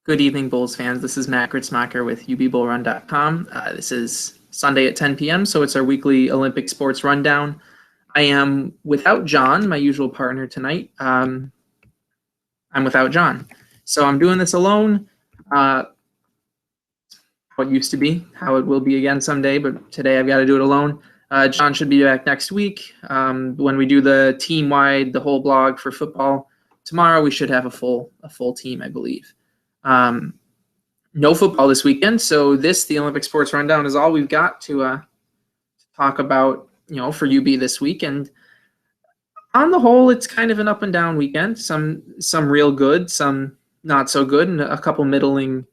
Good evening, Bulls fans. This is Matt Gritzmacher with ubbullrun.com. This is Sunday at 10 p.m., so it's our weekly Olympic sports rundown. I am without John, my usual partner tonight. I'm without John. So I'm doing this alone. How it used to be, how it will be again someday, but today I've got to do it alone. John should be back next week when we do the team-wide, the whole blog for football. Tomorrow we should have a full team, I believe. No football this weekend, so the Olympic Sports Rundown is all we've got to talk about, for UB this week. And on the whole, it's kind of an up and down weekend. Some real good, some not so good, and a couple middling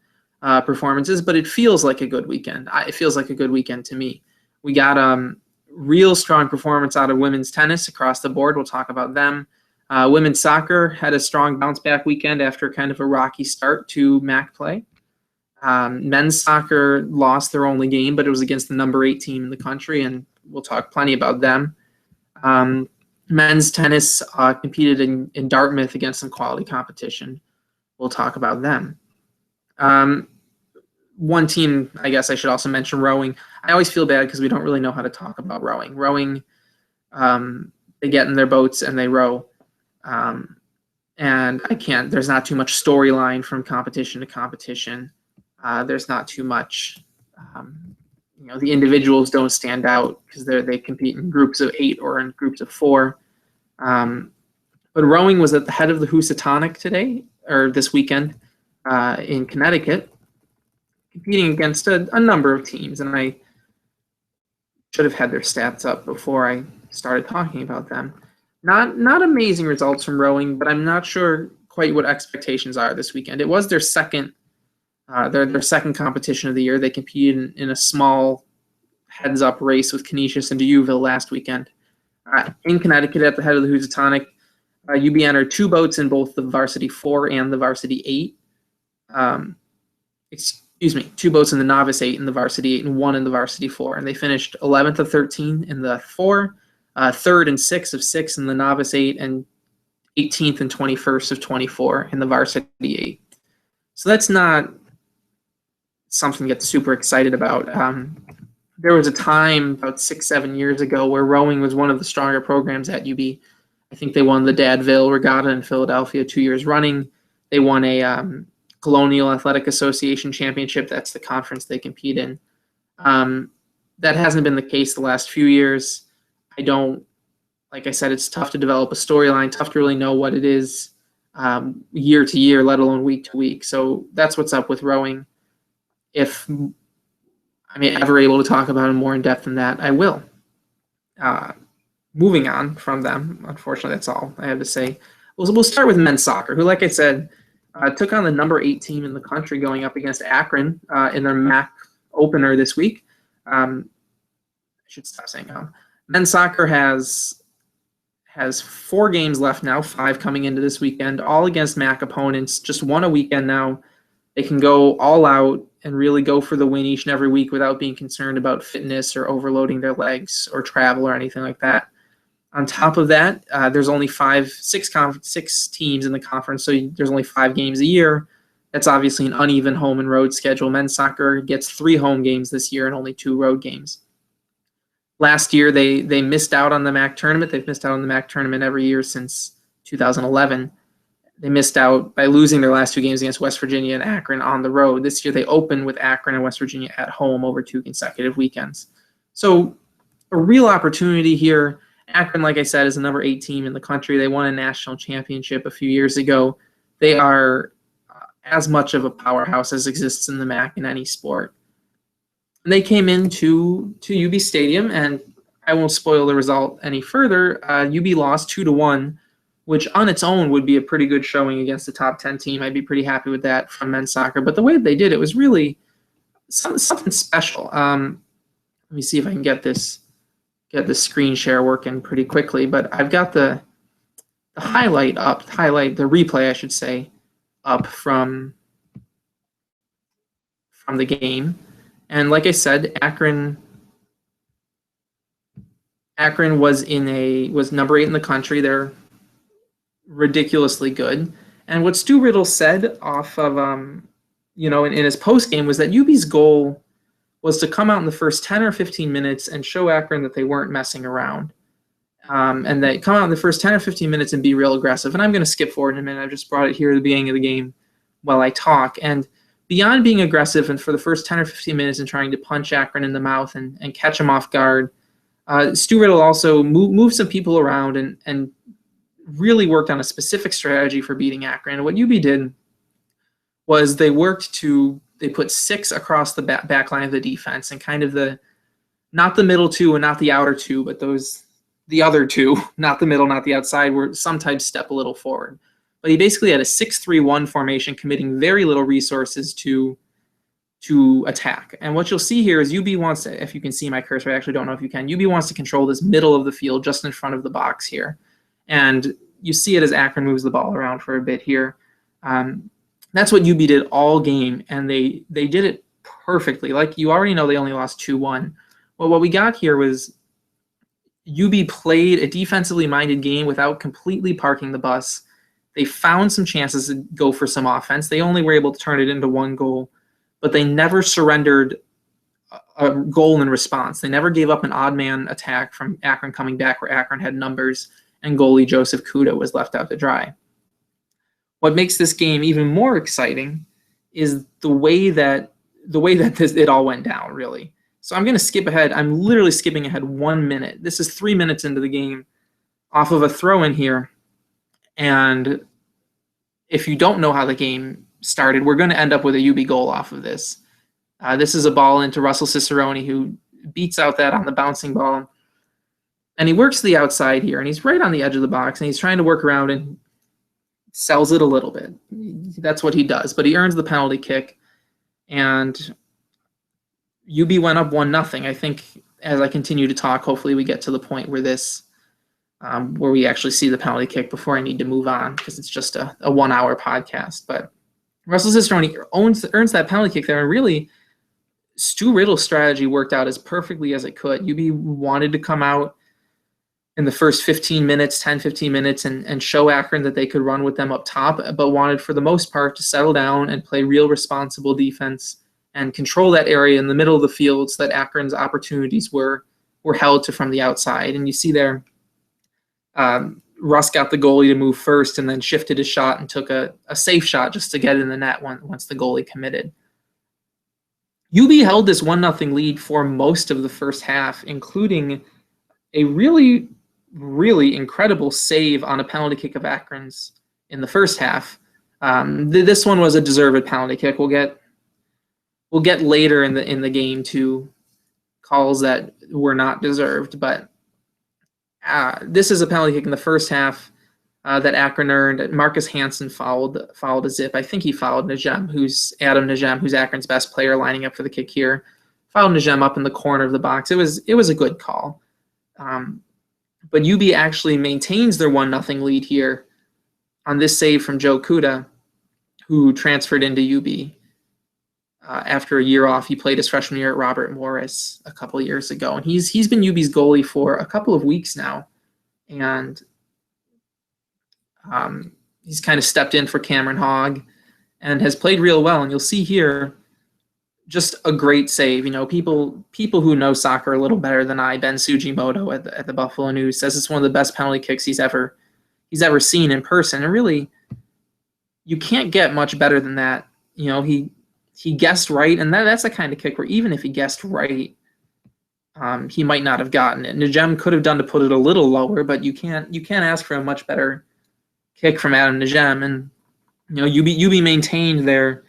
performances. But it feels like a good weekend. It feels like a good weekend to me. We got real strong performance out of women's tennis across the board. We'll talk about them. Women's soccer had a strong bounce-back weekend after kind of a rocky start to MAC play. Men's soccer lost their only game, but it was against the number 8 team in the country, and we'll talk plenty about them. Men's tennis competed in Dartmouth against some quality competition. We'll talk about them. One team, I guess I should also mention, rowing. I always feel bad because we don't really know how to talk about rowing. Rowing, they get in their boats and they row. And there's not too much storyline from competition to competition. There's not too much, the individuals don't stand out because they compete in groups of 8 or in groups of 4. But rowing was at the head of the Housatonic this weekend in Connecticut, competing against a number of teams. And I should have had their stats up before I started talking about them. Not amazing results from rowing, but I'm not sure quite what expectations are this weekend. It was their second competition of the year. They competed in a small heads-up race with Canisius and Deauville last weekend. In Connecticut at the head of the Housatonic, UB entered 2 boats in both the varsity 4 and the varsity 8. 2 boats in the novice 8 and the varsity 8 and 1 in the varsity 4. And they finished 11th of 13 in the 4, 3rd and 6th of 6 in the novice 8, and 18th and 21st of 24 in the varsity 8. So that's not something to get super excited about. There was a time about 6-7 years ago where rowing was one of the stronger programs at UB. I think they won the Dadville Regatta in Philadelphia 2 years running. They won a Colonial Athletic Association championship. That's the conference they compete in. That hasn't been the case the last few years. Like I said, it's tough to develop a storyline, tough to really know what it is year to year, let alone week to week. So that's what's up with rowing. If I'm ever able to talk about it more in depth than that, I will. Moving on from them, unfortunately, that's all I have to say. We'll start with men's soccer, who, like I said, took on the number 8 team in the country going up against Akron in their MAC opener this week. I should stop saying men's soccer has 4 games left now, 5 coming into this weekend, all against MAC opponents. Just won a weekend now. They can go all out and really go for the win each and every week without being concerned about fitness or overloading their legs or travel or anything like that. On top of that, there's only 6 teams in the conference, so there's only 5 games a year. That's obviously an uneven home and road schedule. Men's soccer gets 3 home games this year and only 2 road games. Last year, they missed out on the MAC tournament. They've missed out on the MAC tournament every year since 2011. They missed out by losing their last 2 games against West Virginia and Akron on the road. This year, they opened with Akron and West Virginia at home over 2 consecutive weekends. So a real opportunity here. Akron, like I said, is the number 8 team in the country. They won a national championship a few years ago. They are as much of a powerhouse as exists in the MAC in any sport. And they came into UB Stadium, and I won't spoil the result any further. UB lost 2-1, which on its own would be a pretty good showing against the top 10 team. I'd be pretty happy with that from men's soccer. But the way they did it was really something special. Let me see if I can get the screen share working pretty quickly. But I've got the replay, I should say, up from the game. And like I said, Akron was number 8 in the country. They're ridiculously good. And what Stu Riddle said off of in his post game was that UB's goal was to come out in the first 10 or 15 minutes and show Akron that they weren't messing around. And they come out in the first 10 or 15 minutes and be real aggressive. And I'm going to skip forward in a minute. I've just brought it here at the beginning of the game while I talk. And beyond being aggressive and for the first 10 or 15 minutes and trying to punch Akron in the mouth and catch him off guard, Stu Riddle also moved some people around and really worked on a specific strategy for beating Akron. And what UB did was they put 6 across the back line of the defense, and kind of not the middle 2 and not the outer 2, but the other 2, not the middle, not the outside, were sometimes step a little forward. But he basically had a 6-3-1 formation, committing very little resources to attack. And what you'll see here is UB wants to, if you can see my cursor, I actually don't know if you can, UB wants to control this middle of the field just in front of the box here. And you see it as Akron moves the ball around for a bit here. That's what UB did all game, and they did it perfectly. Like you already know, they only lost 2-1. Well, what we got here was UB played a defensively minded game without completely parking the bus. They found some chances to go for some offense. They only were able to turn it into 1 goal, but they never surrendered a goal in response. They never gave up an odd man attack from Akron coming back where Akron had numbers and goalie Joseph Kuda was left out to dry. What makes this game even more exciting is the way that it all went down, really. So I'm going to skip ahead. I'm literally skipping ahead 1 minute. This is 3 minutes into the game off of a throw-in here. And if you don't know how the game started, we're going to end up with a UB goal off of this. This is a ball into Russell Cicerone, who beats out that on the bouncing ball. And he works the outside here, and he's right on the edge of the box, and he's trying to work around and sells it a little bit. That's what he does, but he earns the penalty kick, and UB went up 1-0. I think as I continue to talk, hopefully we get to the point where where we actually see the penalty kick before I need to move on, because it's just a 1 hour podcast. But Russell Cicerone earns that penalty kick there, and really Stu Riddle's strategy worked out as perfectly as it could. UB wanted to come out in the first 15 minutes, 10, 15 minutes, and show Akron that they could run with them up top, but wanted for the most part to settle down and play real responsible defense and control that area in the middle of the field so that Akron's opportunities were held to from the outside. And you see there, Russ got the goalie to move first and then shifted his shot and took a safe shot just to get in the net once the goalie committed. UB held this 1-0 lead for most of the first half, including a really, really incredible save on a penalty kick of Akron's in the first half. This one was a deserved penalty kick. We'll get later in the game to calls that were not deserved, but this is a penalty kick in the first half that Akron earned. Marcus Hansen fouled a zip. I think he fouled Adam Najem, who's Akron's best player, lining up for the kick here. Fouled Najem up in the corner of the box. It was a good call. But UB actually maintains their 1-0 lead here on this save from Joe Kuda, who transferred into UB after a year off. He played his freshman year at Robert Morris a couple of years ago, and he's been UB's goalie for a couple of weeks now, and he's kind of stepped in for Cameron Hogg and has played real well. And you'll see here just a great save. People who know soccer a little better than I, Ben Sugimoto at the Buffalo News, says it's one of the best penalty kicks he's ever seen in person. And really, you can't get much better than that. He guessed right, and that's the kind of kick where even if he guessed right, he might not have gotten it. Najem could have done to put it a little lower, but you can't ask for a much better kick from Adam Najem. And UB maintained their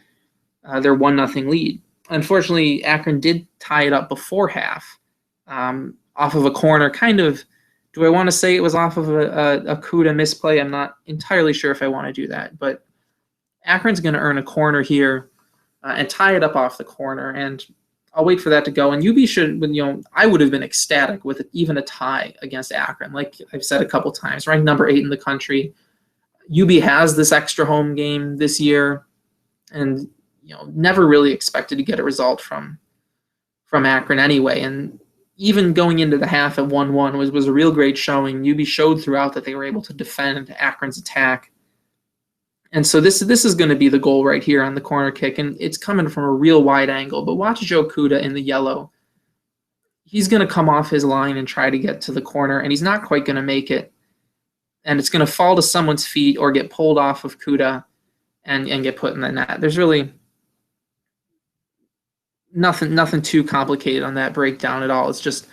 1-0 lead. Unfortunately, Akron did tie it up before half off of a corner. Kind of, do I want to say it was off of a Kuda misplay? I'm not entirely sure if I want to do that, but Akron's going to earn a corner here and tie it up off the corner, and I'll wait for that to go. And UB should, I would have been ecstatic with even a tie against Akron. Like I've said a couple times, ranked number 8 in the country. UB has this extra home game this year, and never really expected to get a result from Akron anyway. And even going into the half at 1-1 was a real great showing. UB showed throughout that they were able to defend Akron's attack And so this is going to be the goal right here on the corner kick, and it's coming from a real wide angle. But watch Joe Kuda in the yellow. He's going to come off his line and try to get to the corner, and he's not quite going to make it. And it's going to fall to someone's feet or get pulled off of Kuda and get put in the net. There's really nothing too complicated on that breakdown at all. It's just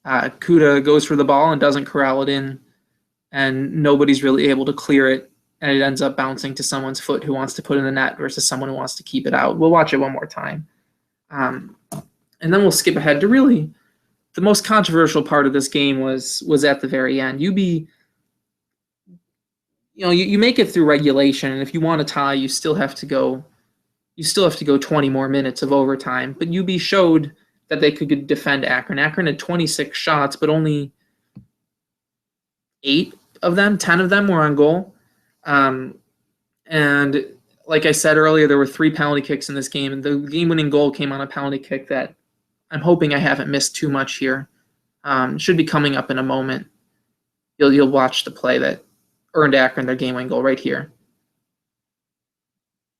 Kuda goes for the ball and doesn't corral it in, and nobody's really able to clear it, and it ends up bouncing to someone's foot who wants to put in the net versus someone who wants to keep it out. We'll watch it one more time. And then we'll skip ahead to really the most controversial part of this game was at the very end. UB, you make it through regulation, and if you want to tie, you still have to go 20 more minutes of overtime. But UB showed that they could defend Akron. Akron had 26 shots, but only 10 of them were on goal. And like I said earlier, there were 3 penalty kicks in this game, and the game-winning goal came on a penalty kick that I'm hoping I haven't missed too much here. Should be coming up in a moment. You'll watch the play that earned Akron their game-winning goal right here.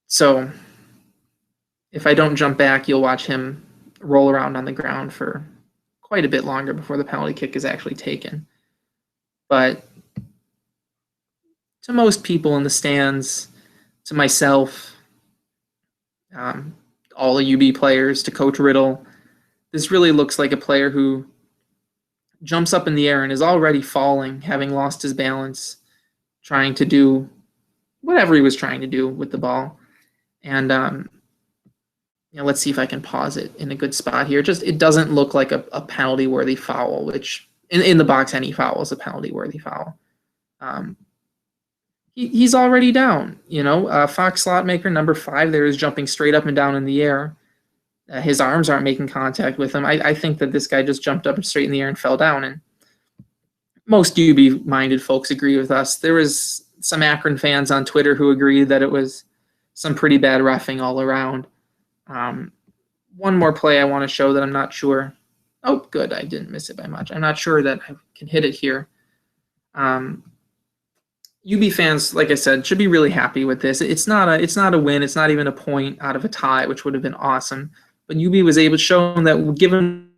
So if I don't jump back, you'll watch him roll around on the ground for quite a bit longer before the penalty kick is actually taken. But to most people in the stands, to myself, all the UB players, to Coach Riddle, this really looks like a player who jumps up in the air and is already falling, having lost his balance, trying to do whatever he was trying to do with the ball. And let's see if I can pause it in a good spot here. It doesn't look like a penalty-worthy foul, which in the box, any foul is a penalty-worthy foul. He's already down. Fox Slotmaker, number 5, there is jumping straight up and down in the air. His arms aren't making contact with him. I think that this guy just jumped up straight in the air and fell down. And most UB-minded folks agree with us. There was some Akron fans on Twitter who agreed that it was some pretty bad reffing all around. One more play I want to show that I'm not sure. Oh, good. I didn't miss it by much. I'm not sure that I can hit it here. UB fans, like I said, should be really happy with this. It's not a win. It's not even a point out of a tie, which would have been awesome. But UB was able to show that given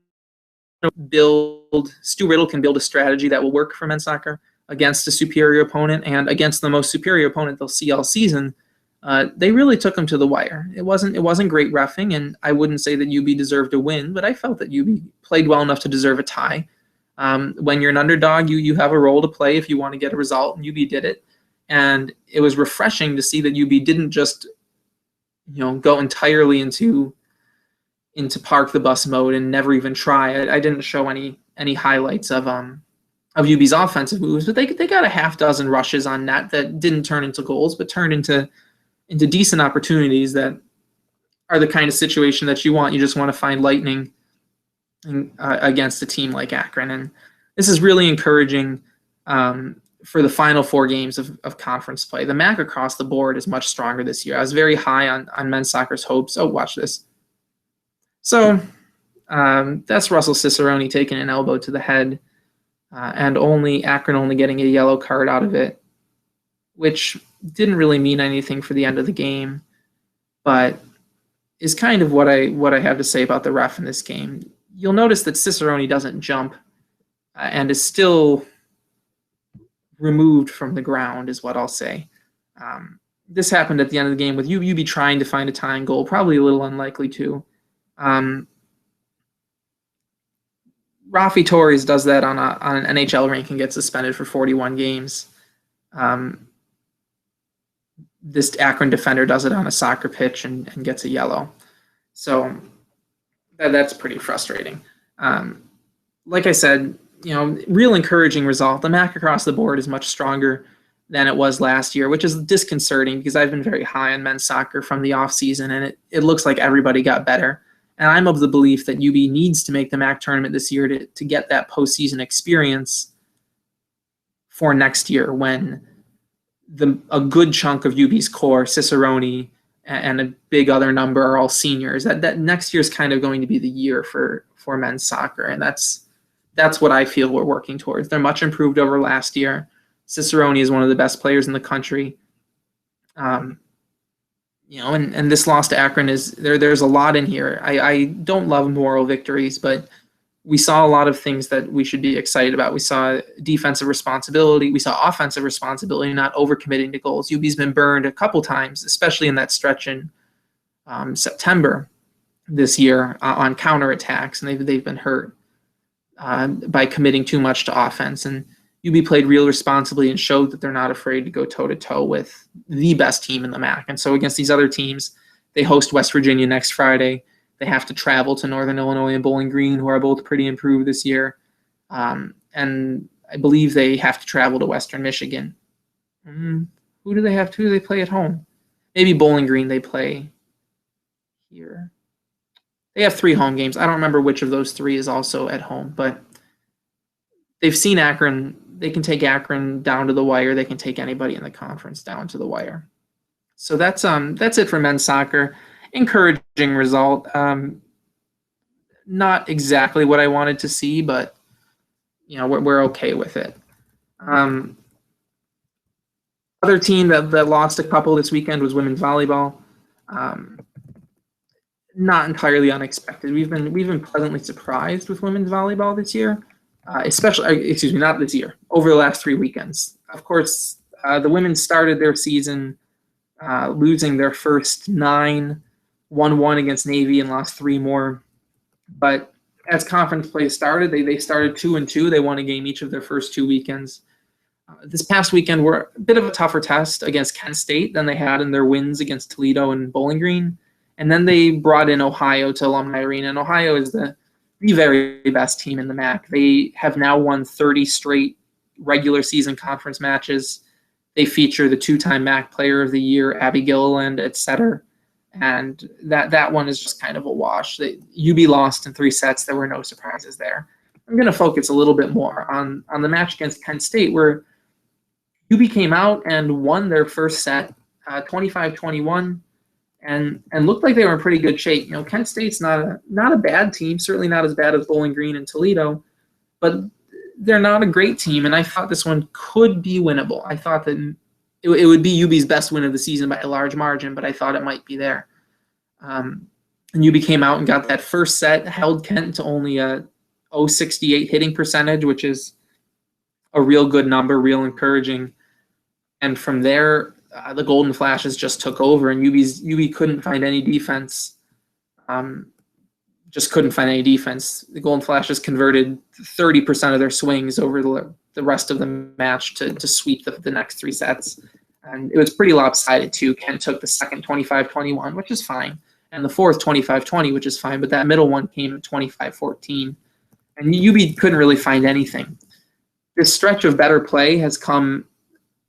Stu Riddle can build a strategy that will work for men's soccer against a superior opponent and against the most superior opponent they'll see all season. They really took them to the wire. It wasn't great reffing, and I wouldn't say that UB deserved a win, but I felt that UB played well enough to deserve a tie. When you're an underdog, you have a role to play if you want to get a result, and UB did it. And it was refreshing to see that UB didn't just go entirely into park the bus mode and never even try. I didn't show any highlights of UB's offensive moves, but they got a half dozen rushes on net that didn't turn into goals, but turned into decent opportunities that are the kind of situation that you want. You just want to find lightning against a team like Akron. And this is really encouraging for the final 4 games of conference play. The MAC across the board is much stronger this year. I was very high on men's soccer's hopes. Oh, watch this. So that's Russell Cicerone taking an elbow to the head, and Akron only getting a yellow card out of it, which didn't really mean anything for the end of the game, but is kind of what I have to say about the ref in this game. You'll notice that Cicerone doesn't jump and is still removed from the ground, is what I'll say. This happened at the end of the game with UB trying to find a tying goal, probably a little unlikely to. Rafi Torres does that on an NHL rank and gets suspended for 41 games. This Akron defender does it on a soccer pitch and gets a yellow. So that's pretty frustrating. Like I said, real encouraging result. The MAC across the board is much stronger than it was last year, which is disconcerting because I've been very high on men's soccer from the offseason, and it looks like everybody got better. And I'm of the belief that UB needs to make the MAC tournament this year to get that postseason experience for next year when a good chunk of UB's core, Cicerone, and a big other number are all seniors. That next year is kind of going to be the year for men's soccer, and that's what I feel we're working towards. They're much improved over last year. Cicerone is one of the best players in the country. Um, and this loss to Akron is there's a lot in here. I don't love moral victories, but we saw a lot of things that we should be excited about. We saw defensive responsibility. We saw offensive responsibility, not overcommitting to goals. UB's been burned a couple times, especially in that stretch in September this year on counterattacks, and they've been hurt by committing too much to offense. And UB played real responsibly and showed that they're not afraid to go toe-to-toe with the best team in the MAC. And so against these other teams, they host West Virginia next Friday. They have to travel to Northern Illinois and Bowling Green, who are both pretty improved this year. And I believe they have to travel to Western Michigan. Who do they have? Who do they play at home? Maybe Bowling Green they play here. They have 3 home games. I don't remember which of those 3 is also at home, but they've seen Akron. They can take Akron down to the wire. They can take anybody in the conference down to the wire. So that's it for men's soccer. Encouraging result. Not exactly what I wanted to see, but we're okay with it. Other team that lost a couple this weekend was women's volleyball. Not entirely unexpected. We've been pleasantly surprised with women's volleyball this year, not this year, over the last 3 weekends. Of course, the women started their season losing their first 9, 1-1 against Navy and lost 3 more. But as conference play started, they started 2-2. They won a game each of their first 2 weekends. This past weekend were a bit of a tougher test against Kent State than they had in their wins against Toledo and Bowling Green. And then they brought in Ohio to Alumni Arena, and Ohio is the very best team in the MAC. They have now won 30 straight regular season conference matches. They feature the 2-time MAC Player of the Year, Abby Gilliland, et cetera. And that one is just kind of a wash. UB lost in 3 sets. There were no surprises there. I'm going to focus a little bit more on the match against Kent State, where UB came out and won their first set, 25-21, and looked like they were in pretty good shape. Kent State's not a bad team, certainly not as bad as Bowling Green and Toledo, but they're not a great team, and I thought this one could be winnable. I thought that it would be UB's best win of the season by a large margin, but I thought it might be there. And UB came out and got that first set, held Kent to only a .068 hitting percentage, which is a real good number, real encouraging. And from there, the Golden Flashes just took over, and UB couldn't find any defense. Just couldn't find any defense. The Golden Flashes converted 30% of their swings over the rest of the match to sweep the next 3 sets. And it was pretty lopsided, too. Kent took the second 25-21, which is fine, and the fourth 25-20, which is fine, but that middle one came at 25-14. And UB couldn't really find anything. This stretch of better play has come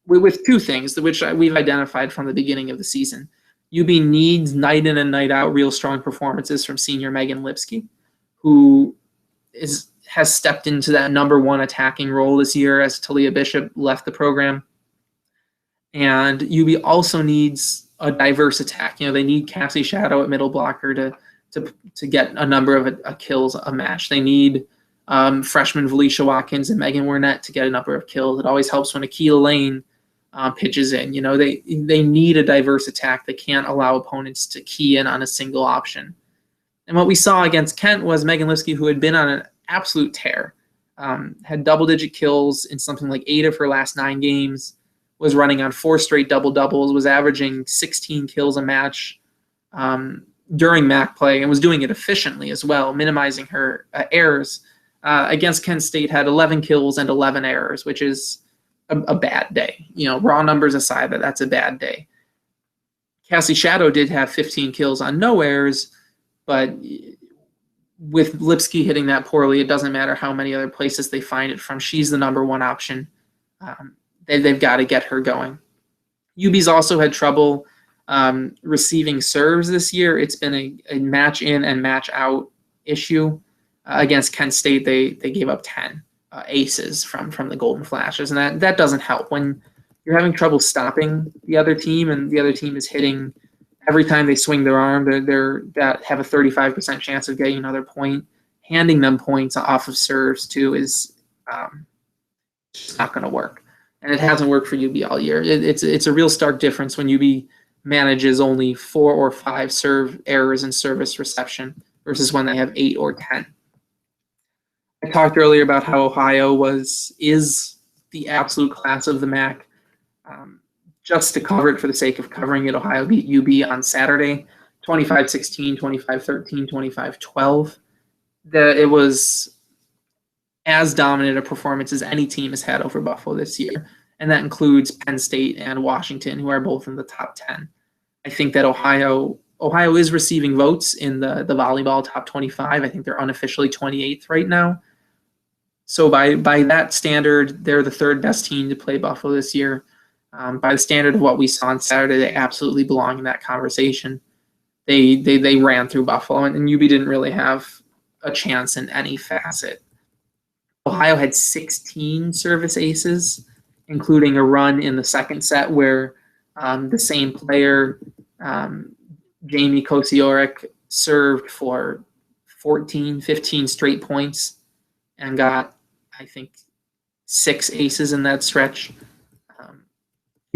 with 2 things, which we've identified from the beginning of the season. UB needs night in and night out real strong performances from senior Megan Lipsky, who has stepped into that number 1 attacking role this year as Talia Bishop left the program. And UB also needs a diverse attack. They need Cassie Shadow at middle blocker to get a number of kills a match. They need freshman Felicia Watkins and Megan Wernette to get a number of kills. It always helps when Akila Lane pitches in. They need a diverse attack. They can't allow opponents to key in on a single option. And what we saw against Kent was Megan Lipsky, who had been on an absolute tear, had double-digit kills in something like 8 of her last 9 games, was running on 4 straight double-doubles, was averaging 16 kills a match during MAC play, and was doing it efficiently as well, minimizing her errors. Against Kent State, had 11 kills and 11 errors, which is a bad day. Raw numbers aside, that's a bad day. Cassie Shadow did have 15 kills on no errors, but with Lipsky hitting that poorly, it doesn't matter how many other places they find it from. She's the number 1 option. They've got to get her going. UB's also had trouble receiving serves this year. It's been a match in and match out issue. Against Kent State, they gave up 10 aces from the Golden Flashes, and that doesn't help. When you're having trouble stopping the other team, and the other team is hitting every time they swing their arm, that have a 35% chance of getting another point. Handing them points off of serves too is just not going to work. and it hasn't worked for UB all year. It's a real stark difference when UB manages only 4 or 5 serve errors in service reception versus when they have 8 or 10. I talked earlier about how Ohio is the absolute class of the MAC. Just to cover it for the sake of covering it, Ohio beat UB on Saturday, 25-16, 25-13, 25-12. It was as dominant a performance as any team has had over Buffalo this year, and that includes Penn State and Washington, who are both in the top 10. I think that Ohio is receiving votes in the volleyball top 25. I think they're unofficially 28th right now. So by that standard, they're the third best team to play Buffalo this year. By the standard of what we saw on Saturday, they absolutely belong in that conversation. They ran through Buffalo, and UB didn't really have a chance in any facet. Ohio had 16 service aces, including a run in the second set where the same player, Jamie Kosiorek, served for 14, 15 straight points and got, I think, 6 aces in that stretch.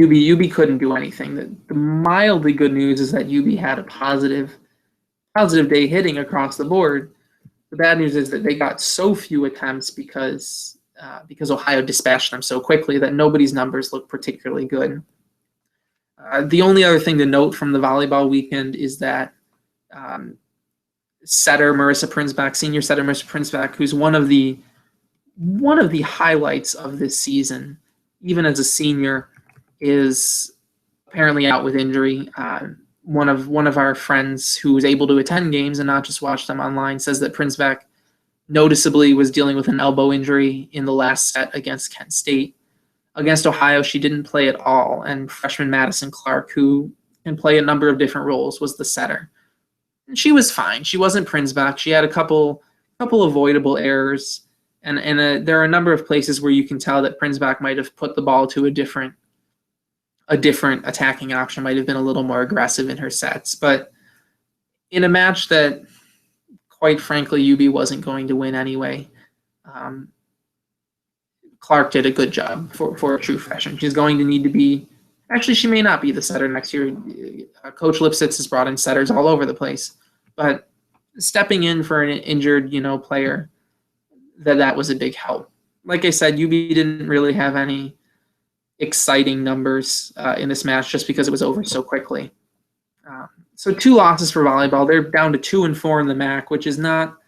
UB couldn't do anything. The mildly good news is that UB had a positive day hitting across the board. The bad news is that they got so few attempts because Ohio dispatched them so quickly that nobody's numbers look particularly good. The only other thing to note from the volleyball weekend is that setter Marissa Prinsbach, senior setter Marissa Prinsbach, who's one of the highlights of this season, even as a senior, is apparently out with injury. One of our friends who was able to attend games and not just watch them online says that Prinsbach noticeably was dealing with an elbow injury in the last set against Kent State. Against Ohio, she didn't play at all, and freshman Madison Clark, who can play a number of different roles, was the setter. And she was fine. She wasn't Prinsbach. She had a couple avoidable errors, and there are a number of places where you can tell that Prinsbach might have put the ball to a different attacking option, might have been a little more aggressive in her sets. But in a match that, quite frankly, UB wasn't going to win anyway, Clark did a good job for a true freshman. She's going to need to be – actually, she may not be the setter next year. Coach Lipsitz has brought in setters all over the place. But stepping in for an injured, player, that was a big help. Like I said, UB didn't really have any exciting numbers in this match just because it was over so quickly. So 2 losses for volleyball. They're down to 2-4 in the MAC, which is not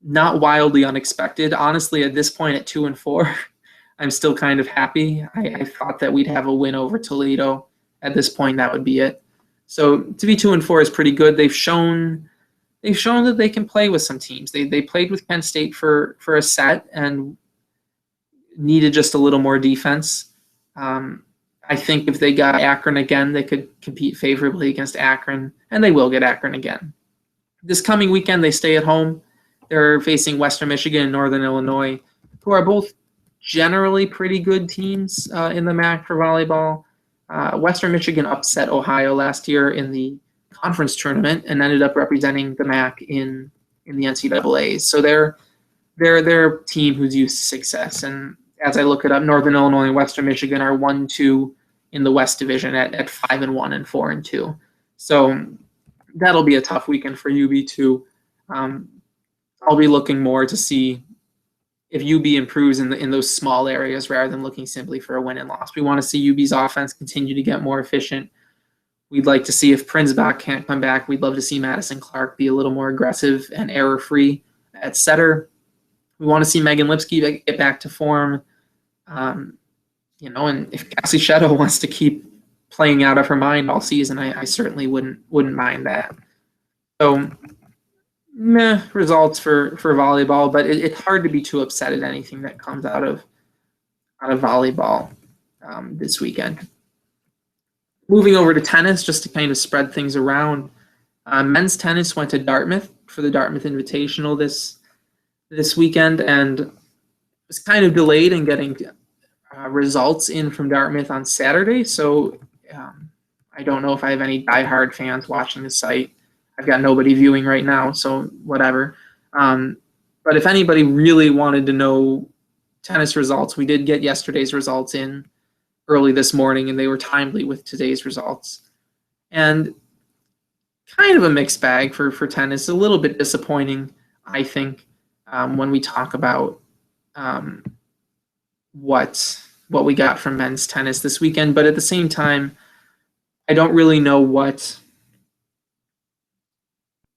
wildly unexpected. Honestly, at this point at 2-4, I'm still kind of happy. I thought that we'd have a win over Toledo. At this point, that would be it. So to be 2-4 is pretty good. They've shown that they can play with some teams. They played with Penn State for a set and needed just a little more defense. I think if they got Akron again, they could compete favorably against Akron, and they will get Akron again. This coming weekend, they stay at home. They're facing Western Michigan and Northern Illinois, who are both generally pretty good teams in the MAC for volleyball. Western Michigan upset Ohio last year in the conference tournament and ended up representing the MAC in the NCAAs. So they're a team who's used to success. And as I look it up, Northern Illinois and Western Michigan are 1-2 in the West Division at 5-1 and 4-2. So that'll be a tough weekend for UB too. I'll be looking more to see if UB improves in those small areas rather than looking simply for a win and loss. We want to see UB's offense continue to get more efficient. We'd like to see if Prinsbach can't come back. We'd love to see Madison Clark be a little more aggressive and error-free at setter. We want to see Megan Lipsky get back to form. And if Cassie Shetto wants to keep playing out of her mind all season, I certainly wouldn't mind that. So, results for volleyball, but it's hard to be too upset at anything that comes out of volleyball this weekend. Moving over to tennis, just to kind of spread things around, men's tennis went to Dartmouth for the Dartmouth Invitational this weekend, and was kind of delayed in getting results in from Dartmouth on Saturday. So I don't know if I have any diehard fans watching the site. I've got nobody viewing right now, so whatever. But if anybody really wanted to know tennis results. We did get yesterday's results in early this morning, and they were timely with today's results. And kind of a mixed bag for tennis. A little bit disappointing, I think, when we talk about what we got from men's tennis this weekend. But at the same time, I don't really know what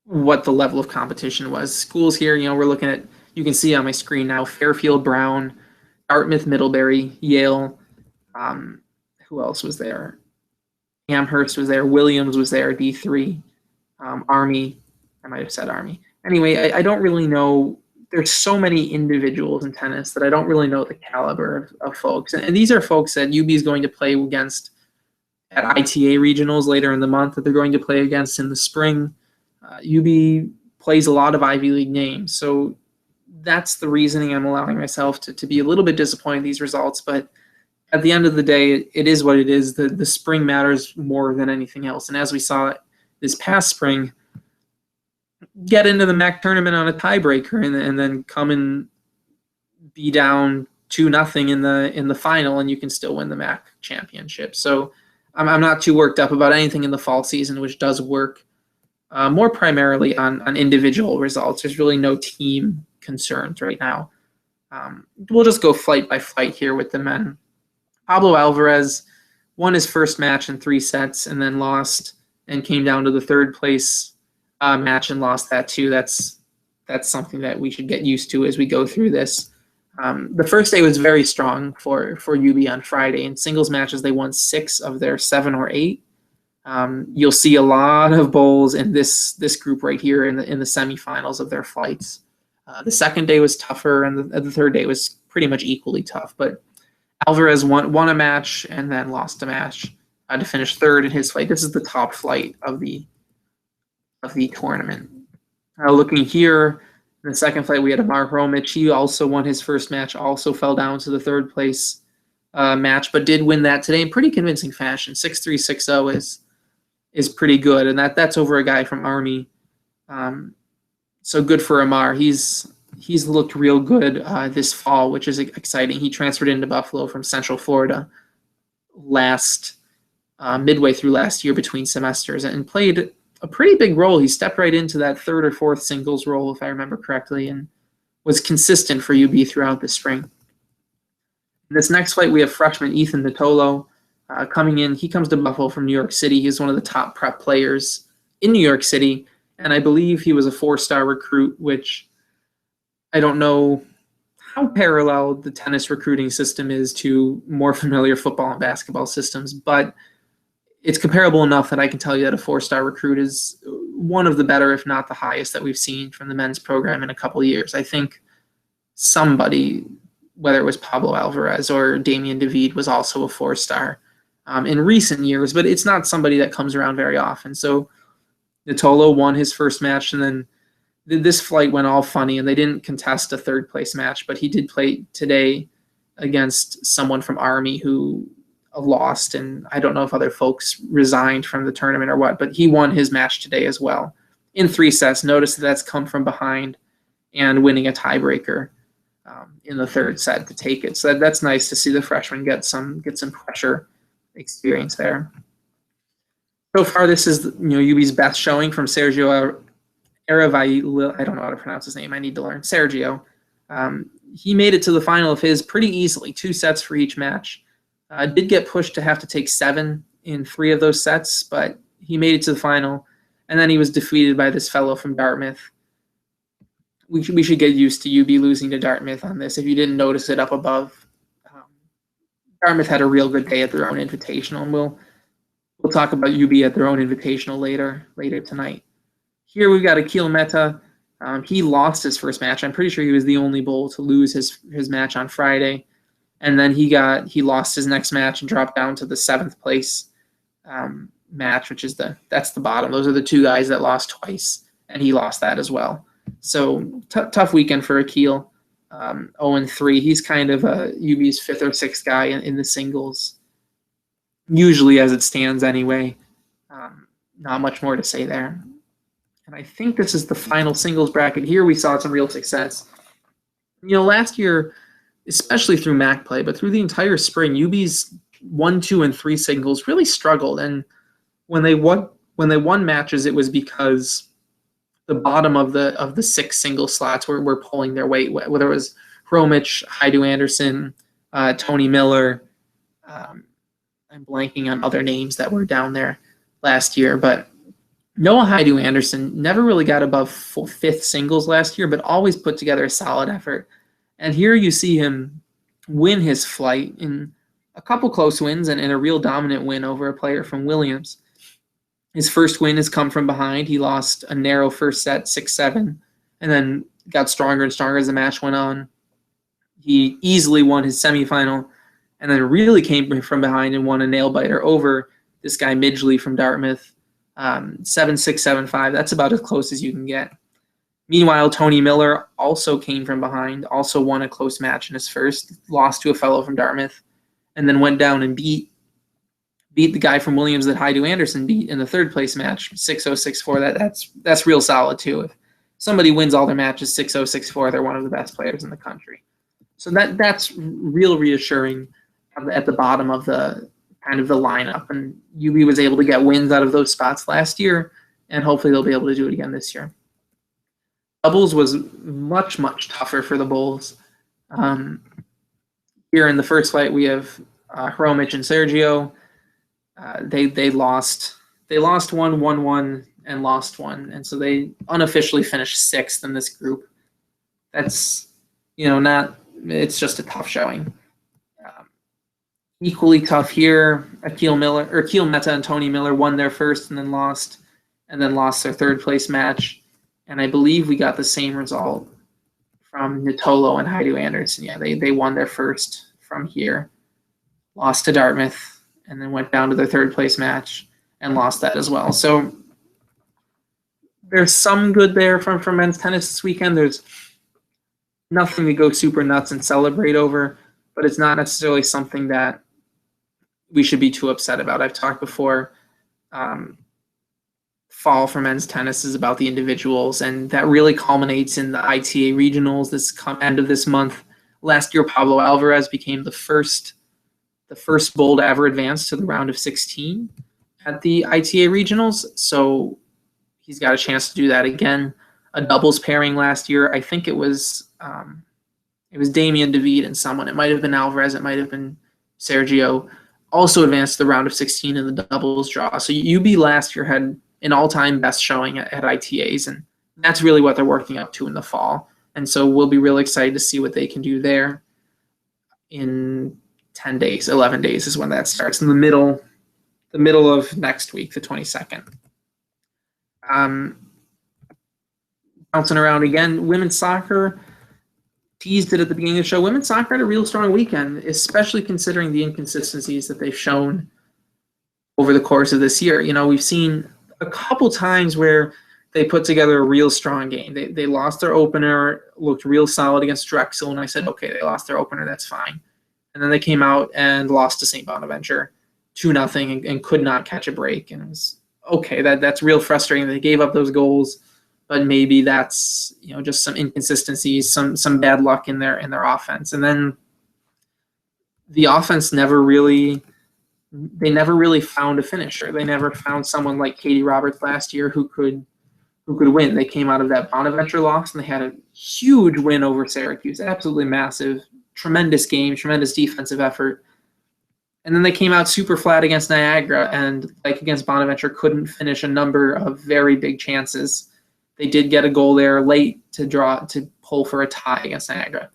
the level of competition was. Schools here, we're looking at, you can see on my screen now, Fairfield, Brown, Dartmouth, Middlebury, Yale. Who else was there? Amherst was there. Williams was there, D3. Army. I might have said Army. Anyway, I don't really know. There's so many individuals in tennis that I don't really know the caliber of folks. And these are folks that UB is going to play against at ITA regionals later in the month, that they're going to play against in the spring. UB plays a lot of Ivy League names. So that's the reasoning I'm allowing myself to be a little bit disappointed in these results. But at the end of the day, it is what it is. The spring matters more than anything else. And as we saw this past spring, get into the MAC tournament on a tiebreaker and then come and be down 2-0 in the final, and you can still win the MAC championship. So I'm not too worked up about anything in the fall season, which does work more primarily on individual results. There's really no team concerns right now. We'll just go flight by flight here with the men. Pablo Alvarez won his first match in 3 sets and then lost and came down to the third place match and lost that too. That's something that we should get used to as we go through this. The first day was very strong for UB on Friday. In singles matches, they won 6 of their 7 or 8. You'll see a lot of bowls in this group right here in the semifinals of their flights. The second day was tougher, and the third day was pretty much equally tough. But Alvarez won a match and then lost a match to finish third in his flight. This is the top flight of the tournament. Looking here, in the second flight, we had Amar Hromic. He also won his first match, also fell down to the third place match, but did win that today in pretty convincing fashion. 6-3, 6-0 is pretty good, and that's over a guy from Army. So good for Amar. He's looked real good this fall, which is exciting. He transferred into Buffalo from Central Florida midway through last year between semesters, and played a pretty big role. He stepped right into that third or fourth singles role, if I remember correctly, and was consistent for UB throughout the spring. In this next flight, we have freshman Ethan Natolo coming in. He comes to Buffalo from New York City. He's one of the top prep players in New York City, and I believe he was a 4-star recruit, which I don't know how parallel the tennis recruiting system is to more familiar football and basketball systems, but it's comparable enough that I can tell you that a 4-star recruit is one of the better, if not the highest, that we've seen from the men's program in a couple of years. I think somebody, whether it was Pablo Alvarez or Damian David, was also a 4-star in recent years, but it's not somebody that comes around very often. So Natolo won his first match, and then this flight went all funny, and they didn't contest a third-place match, but he did play today against someone from Army who lost, and I don't know if other folks resigned from the tournament or what, but he won his match today as well in 3 sets. Notice that's come from behind and winning a tiebreaker in the third set to take it. So that's nice to see the freshman get some pressure experience there. So far, this is UB's best showing from Sergio Arevalo. I don't know how to pronounce his name. I need to learn. Sergio. He made it to the final of his pretty easily, 2 sets for each match. Did get pushed to have to take 7 in 3 of those sets, but he made it to the final, and then he was defeated by this fellow from Dartmouth. We should get used to UB losing to Dartmouth on this. If you didn't notice it up above, Dartmouth had a real good day at their own invitational, and we'll talk about UB at their own invitational later tonight. Here we've got Akil Mehta. He lost his first match. I'm pretty sure he was the only bowl to lose his match on Friday. And then he lost his next match and dropped down to the 7th place match, which is that's the bottom. Those are the 2 guys that lost twice, and he lost that as well. So tough weekend for Akil. 0-3. He's kind of UB's 5th or 6th guy in the singles, usually as it stands anyway. Not much more to say there. And I think this is the final singles bracket. Here we saw some real success. Last year, especially through MAC play, but through the entire spring, UB's 1, 2, and 3 singles really struggled. And when they won matches, it was because the bottom of the 6 single slots were pulling their weight, whether it was Hromich, Haidu Anderson, Tony Miller. I'm blanking on other names that were down there last year, but Noah Haidu Anderson never really got above 5th singles last year, but always put together a solid effort. And here you see him win his flight in a couple close wins and in a real dominant win over a player from Williams. His first win has come from behind. He lost a narrow first set, 6-7, and then got stronger and stronger as the match went on. He easily won his semifinal, and then really came from behind and won a nail-biter over this guy Midgley from Dartmouth, 7-6, 7-5. That's about as close as you can get. Meanwhile, Tony Miller also came from behind, also won a close match in his first, lost to a fellow from Dartmouth, and then went down and beat the guy from Williams that Haidu Anderson beat in the 3rd place match, 6-0, 6-4. That's real solid too. If somebody wins all their matches 6-0, 6-4, they're one of the best players in the country. So that's real reassuring at the bottom of the kind of the lineup. And UB was able to get wins out of those spots last year, and hopefully they'll be able to do it again this year. Doubles was much, much tougher for the Bulls. Here in the first fight, we have Hromich and Sergio. They lost 1-1-1 and lost 1, and so they unofficially finished 6th in this group. That's it's just a tough showing. Equally tough here. Akil Mehta and Tony Miller won their first and then lost their 3rd place match, and I believe we got the same result from Nittolo and Haidu Anderson. Yeah, they won their first from here, lost to Dartmouth, and then went down to their 3rd place match and lost that as well. So there's some good there from men's tennis this weekend. There's nothing to go super nuts and celebrate over, but it's not necessarily something that we should be too upset about. I've talked before, fall for men's tennis is about the individuals, and that really culminates in the ITA regionals this end of this month. Last year, Pablo Alvarez became the first Bull to ever advance to the round of 16 at the ITA regionals, so he's got a chance to do that again. A doubles pairing last year, I think it was Damian David and someone. It might have been Alvarez, it might have been Sergio, also advanced to the round of 16 in the doubles draw. So UB last year had an all-time best showing at ITAs, and that's really what they're working up to in the fall. And so we'll be really excited to see what they can do there in 10 days, 11 days is when that starts, in the middle of next week, the 22nd. Bouncing around again, women's soccer, teased it at the beginning of the show. Women's soccer had a real strong weekend, especially considering the inconsistencies that they've shown over the course of this year. We've seen a couple times where they put together a real strong game. They lost their opener, looked real solid against Drexel, and I said, okay, they lost their opener, that's fine. And then they came out and lost to St. Bonaventure 2-0 and could not catch a break. And it was, okay, that's real frustrating. They gave up those goals, but maybe that's just some inconsistencies, some bad luck in their offense. And then the offense never really found a finisher. They never found someone like Katie Roberts last year who could win. They came out of that Bonaventure loss and they had a huge win over Syracuse, absolutely massive, tremendous game, tremendous defensive effort. And then they came out super flat against Niagara, and like against Bonaventure, couldn't finish a number of very big chances. They did get a goal there late to pull for a tie against Niagara.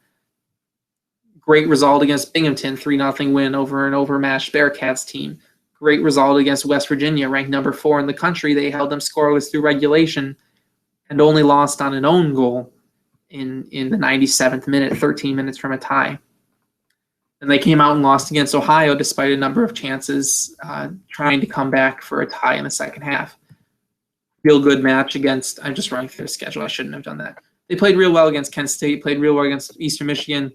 Great result against Binghamton, 3-0 win over an overmatched Bearcats team. Great result against West Virginia, ranked number 4 in the country. They held them scoreless through regulation and only lost on an own goal in the 97th minute, 13 minutes from a tie. And they came out and lost against Ohio despite a number of chances, trying to come back for a tie in the second half. Real good match against, I'm just running through the schedule, I shouldn't have done that. They played real well against Kent State, played real well against Eastern Michigan,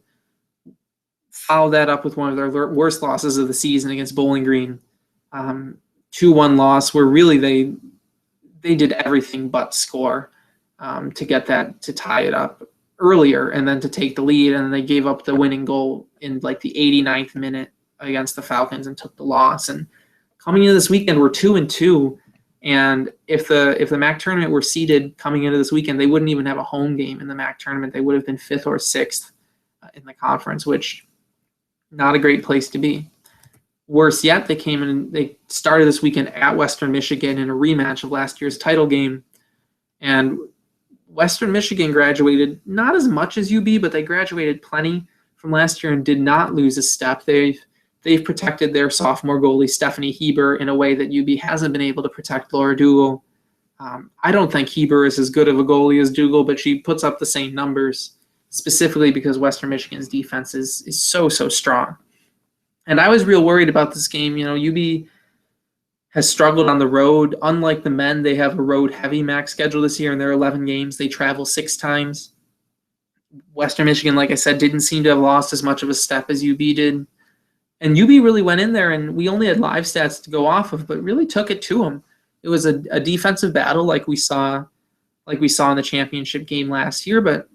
followed that up with one of their worst losses of the season against Bowling Green. 2-1 loss where really they did everything but score to get that, to tie it up. earlier and then to take the lead, and then they gave up the winning goal in like the 89th minute against the Falcons and took the loss. And coming into this weekend, we're 2-2, and if the MAC tournament were seeded coming into this weekend, they wouldn't even have a home game in the MAC tournament. They would have been 5th or 6th in the conference, which not a great place to be. Worse yet, they started this weekend at Western Michigan in a rematch of last year's title game, and Western Michigan graduated not as much as UB, but they graduated plenty from last year and did not lose a step. They've protected their sophomore goalie, Stephanie Heber, in a way that UB hasn't been able to protect Laura Dougal. I don't think Heber is as good of a goalie as Dougal, but she puts up the same numbers, specifically because Western Michigan's defense is so strong. And I was real worried about this game. UB has struggled on the road. Unlike the men, they have a road-heavy MAC schedule this year, and there are 11 games. They travel 6 times. Western Michigan, like I said, didn't seem to have lost as much of a step as UB did. And UB really went in there, and we only had live stats to go off of, but really took it to them. It was a defensive battle like we saw in the championship game last year, but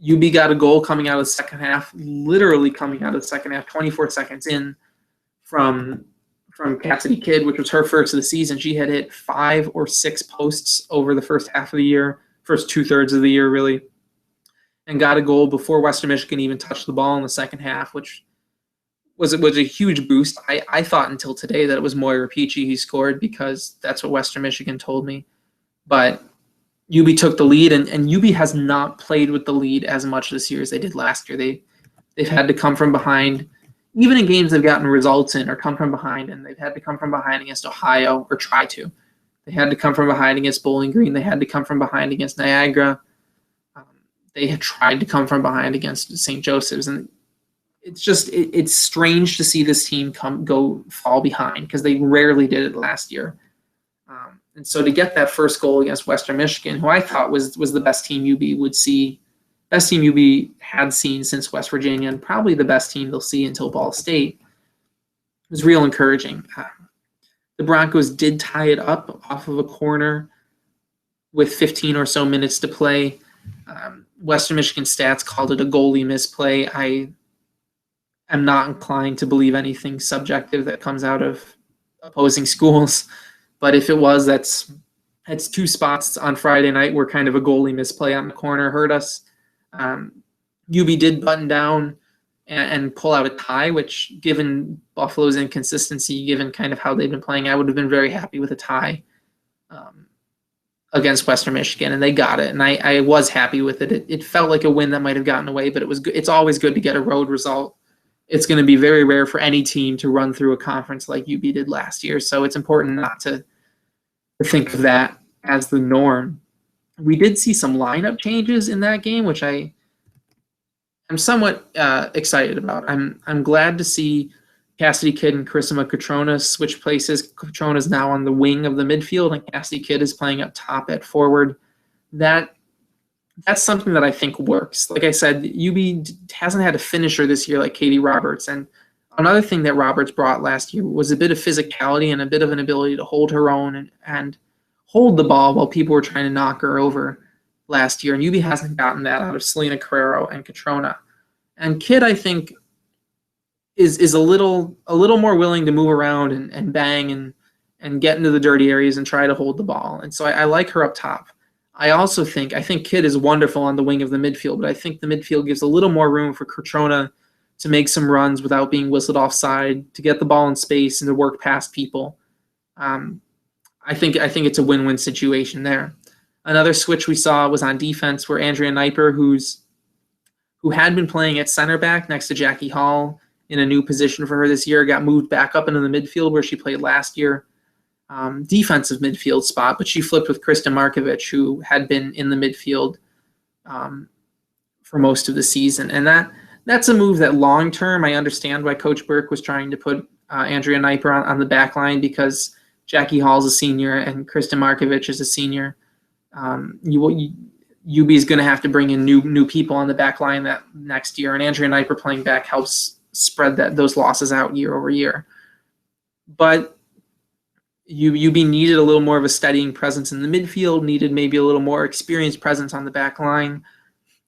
UB got a goal coming out of the second half, literally coming out of the second half, 24 seconds in from Cassidy Kidd, which was her first of the season. She had hit 5 or 6 posts over the first half of the year, first 2/3 of the year, really, and got a goal before Western Michigan even touched the ball in the second half, which was a huge boost. I thought until today that it was Moira Peachy who scored, because that's what Western Michigan told me. But UB took the lead, and UB has not played with the lead as much this year as they did last year. They've had to come from behind, even in games they've gotten results in, or come from behind, and they've had to come from behind against Ohio, or try to. They had to come from behind against Bowling Green. They had to come from behind against Niagara. They had tried to come from behind against St. Joseph's, and it's strange to see this team fall behind, because they rarely did it last year. And so to get that first goal against Western Michigan, who I thought was the best team UB would see, best team UB had seen since West Virginia, and probably the best team they'll see until Ball State, was real encouraging. The Broncos did tie it up off of a corner with 15 or so minutes to play. Western Michigan stats called it a goalie misplay. I am not inclined to believe anything subjective that comes out of opposing schools. But if it was, that's 2 spots on Friday night where kind of a goalie misplay on the corner hurt us. UB did button down and pull out a tie, which, given Buffalo's inconsistency, given kind of how they've been playing, I would have been very happy with a tie against Western Michigan, and they got it. And I was happy with it. It felt like a win that might have gotten away, but it was good. It's always good to get a road result. It's going to be very rare for any team to run through a conference like UB did last year, so it's important not to think of that as the norm. We did see some lineup changes in that game, which I'm somewhat excited about. I'm glad to see Cassidy Kidd and Carissima Catrona switch places. Catrona is now on the wing of the midfield, and Cassidy Kidd is playing up top at forward. That's something that I think works. Like I said, UB hasn't had a finisher this year like Katie Roberts, and another thing that Roberts brought last year was a bit of physicality and a bit of an ability to hold her own and hold the ball while people were trying to knock her over last year. And UB hasn't gotten that out of Selena Carrero and Catrona. And Kidd, I think, is a little more willing to move around and bang and get into the dirty areas and try to hold the ball. And so I like her up top. I think Kidd is wonderful on the wing of the midfield, but I think the midfield gives a little more room for Catrona to make some runs without being whistled offside, to get the ball in space and to work past people. I think it's a win-win situation there. Another switch we saw was on defense, where Andrea Kniper, who had been playing at center back next to Jackie Hall in a new position for her this year, got moved back up into the midfield where she played last year. Defensive midfield spot, but she flipped with Krista Markovich, who had been in the midfield for most of the season. And that's a move that long-term, I understand why Coach Burke was trying to put Andrea Kniper on the back line, because Jackie Hall's a senior and Krista Markovich is a senior. UB is going to have to bring in new people on the back line that next year, and Andrea Kniper playing back helps spread those losses out year over year. But UB needed a little more of a steadying presence in the midfield, needed maybe a little more experienced presence on the back line.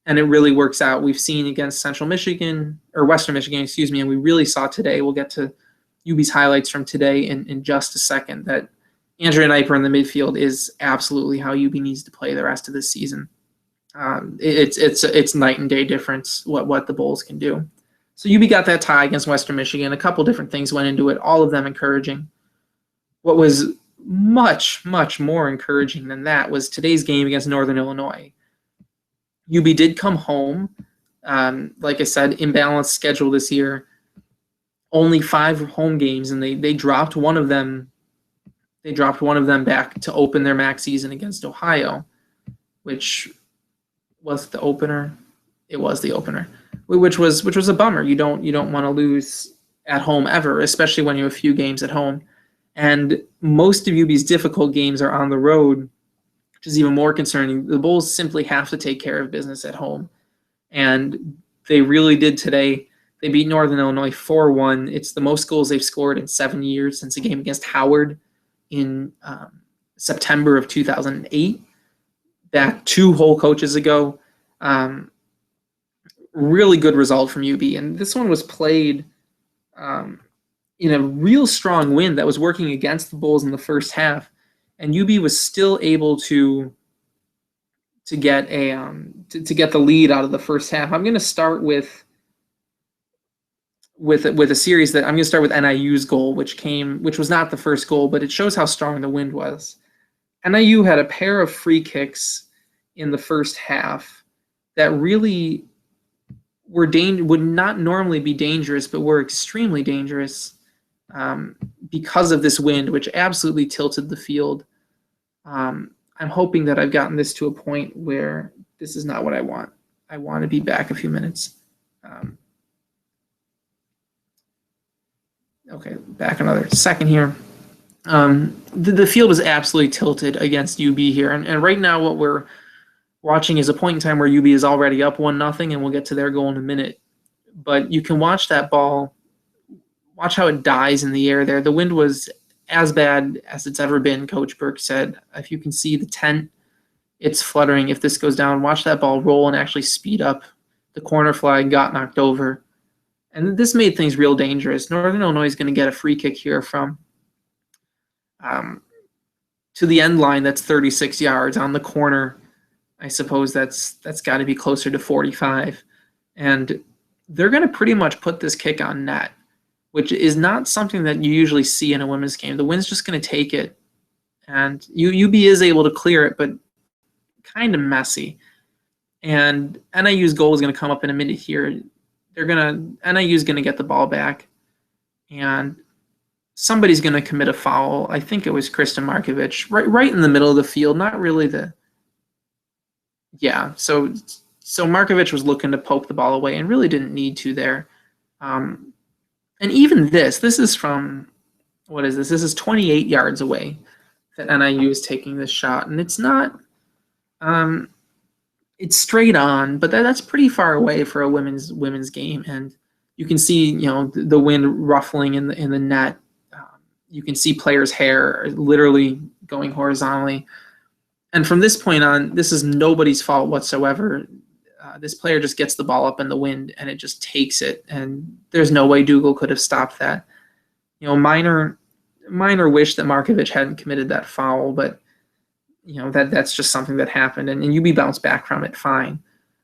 and it really works out. We've seen against Central Michigan, or Western Michigan, excuse me, and we really saw today. We'll get to UB's highlights from today in just a second, that Andrea Kniper in the midfield is absolutely how UB needs to play the rest of this season. It's night and day difference what the Bulls can do. So UB got that tie against Western Michigan. A couple different things went into it, all of them encouraging. What was much, much more encouraging than that was today's game against Northern Illinois. UB did come home. Like I said, imbalanced schedule this year. Only 5 home games, and they dropped one of them. They dropped one of them back to open their MAC season against Ohio, which was the opener. It was the opener, which was a bummer. You don't want to lose at home ever, especially when you have a few games at home. And most of UB's difficult games are on the road, which is even more concerning. The Bulls simply have to take care of business at home, and they really did today. They beat Northern Illinois 4-1. It's the most goals they've scored in 7 years since a game against Howard in September of 2008, back 2 whole coaches ago. Really good result from UB. And this one was played in a real strong wind that was working against the Bulls in the first half. And UB was still able to get the lead out of the first half. I'm going to start with a series that I'm going to start with NIU's goal, which was not the first goal, but it shows how strong the wind was. NIU had a pair of free kicks in the first half that really would not normally be dangerous, but were extremely dangerous because of this wind, which absolutely tilted the field. I'm hoping that I've gotten this to a point where this is not what I want. I want to be back a few minutes. Okay, back another second here. The field was absolutely tilted against UB here. And right now what we're watching is a point in time where UB is already up 1-0, and we'll get to their goal in a minute. But you can watch that ball, watch how it dies in the air there. The wind was as bad as it's ever been, Coach Burke said. If you can see the tent, it's fluttering. If this goes down, watch that ball roll and actually speed up. The corner flag got knocked over. And this made things real dangerous. Northern Illinois is going to get a free kick here from to the end line. That's 36 yards on the corner. I suppose that's got to be closer to 45. And they're going to pretty much put this kick on net, which is not something that you usually see in a women's game. The wind's just going to take it. And UB is able to clear it, but kind of messy. And NIU's goal is going to come up in a minute here. NIU's going to get the ball back, and somebody's going to commit a foul. I think it was Kristen Markovich, right in the middle of the field. Not really So Markovich was looking to poke the ball away and really didn't need to there. And even this is from, what is this? This is 28 yards away that NIU is taking this shot, and it's not. It's straight on, but that's pretty far away for a women's game, and you can see the wind ruffling in the net. You can see players' hair literally going horizontally, and from this point on, this is nobody's fault whatsoever. This player just gets the ball up in the wind, and it just takes it, and there's no way Dougal could have stopped that. Minor wish that Markovich hadn't committed that foul, but that's just something that happened, and UB bounced back from it fine.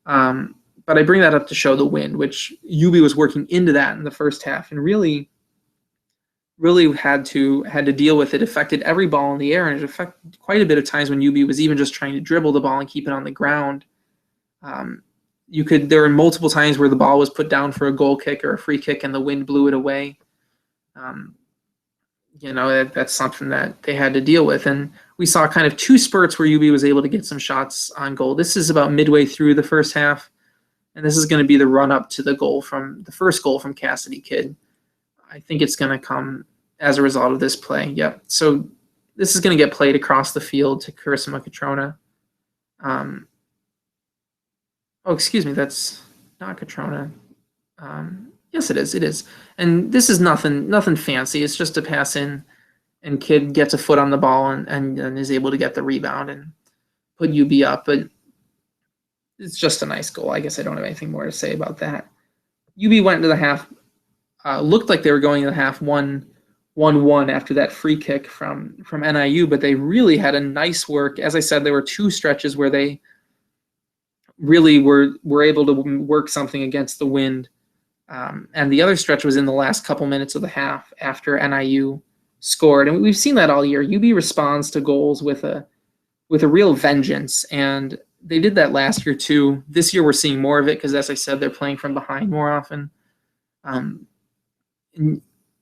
But I bring that up to show the wind, which UB was working into that in the first half, and really had to deal with it. Affected every ball in the air, and it affected quite a bit of times when UB was even just trying to dribble the ball and keep it on the ground. There were multiple times where the ball was put down for a goal kick or a free kick, and the wind blew it away. That's something that they had to deal with. And we saw kind of 2 spurts where UB was able to get some shots on goal. This is about midway through the first half, and this is going to be the run-up to the first goal from Cassidy Kidd. I think it's going to come as a result of this play. Yep. So this is going to get played across the field to Carissa Catrona. Excuse me, that's not Catrona. Yes, it is. It is. And this is nothing fancy. It's just a pass in, and Kidd gets a foot on the ball and is able to get the rebound and put UB up. But it's just a nice goal. I guess I don't have anything more to say about that. UB went into the half, looked like they were going into the half 1-1 after that free kick from NIU, but they really had a nice work. As I said, there were two stretches where they really were able to work something against the wind. And the other stretch was in the last couple minutes of the half after NIU scored. And we've seen that all year. UB responds to goals with a real vengeance, and they did that last year too. This year we're seeing more of it because, as I said, they're playing from behind more often.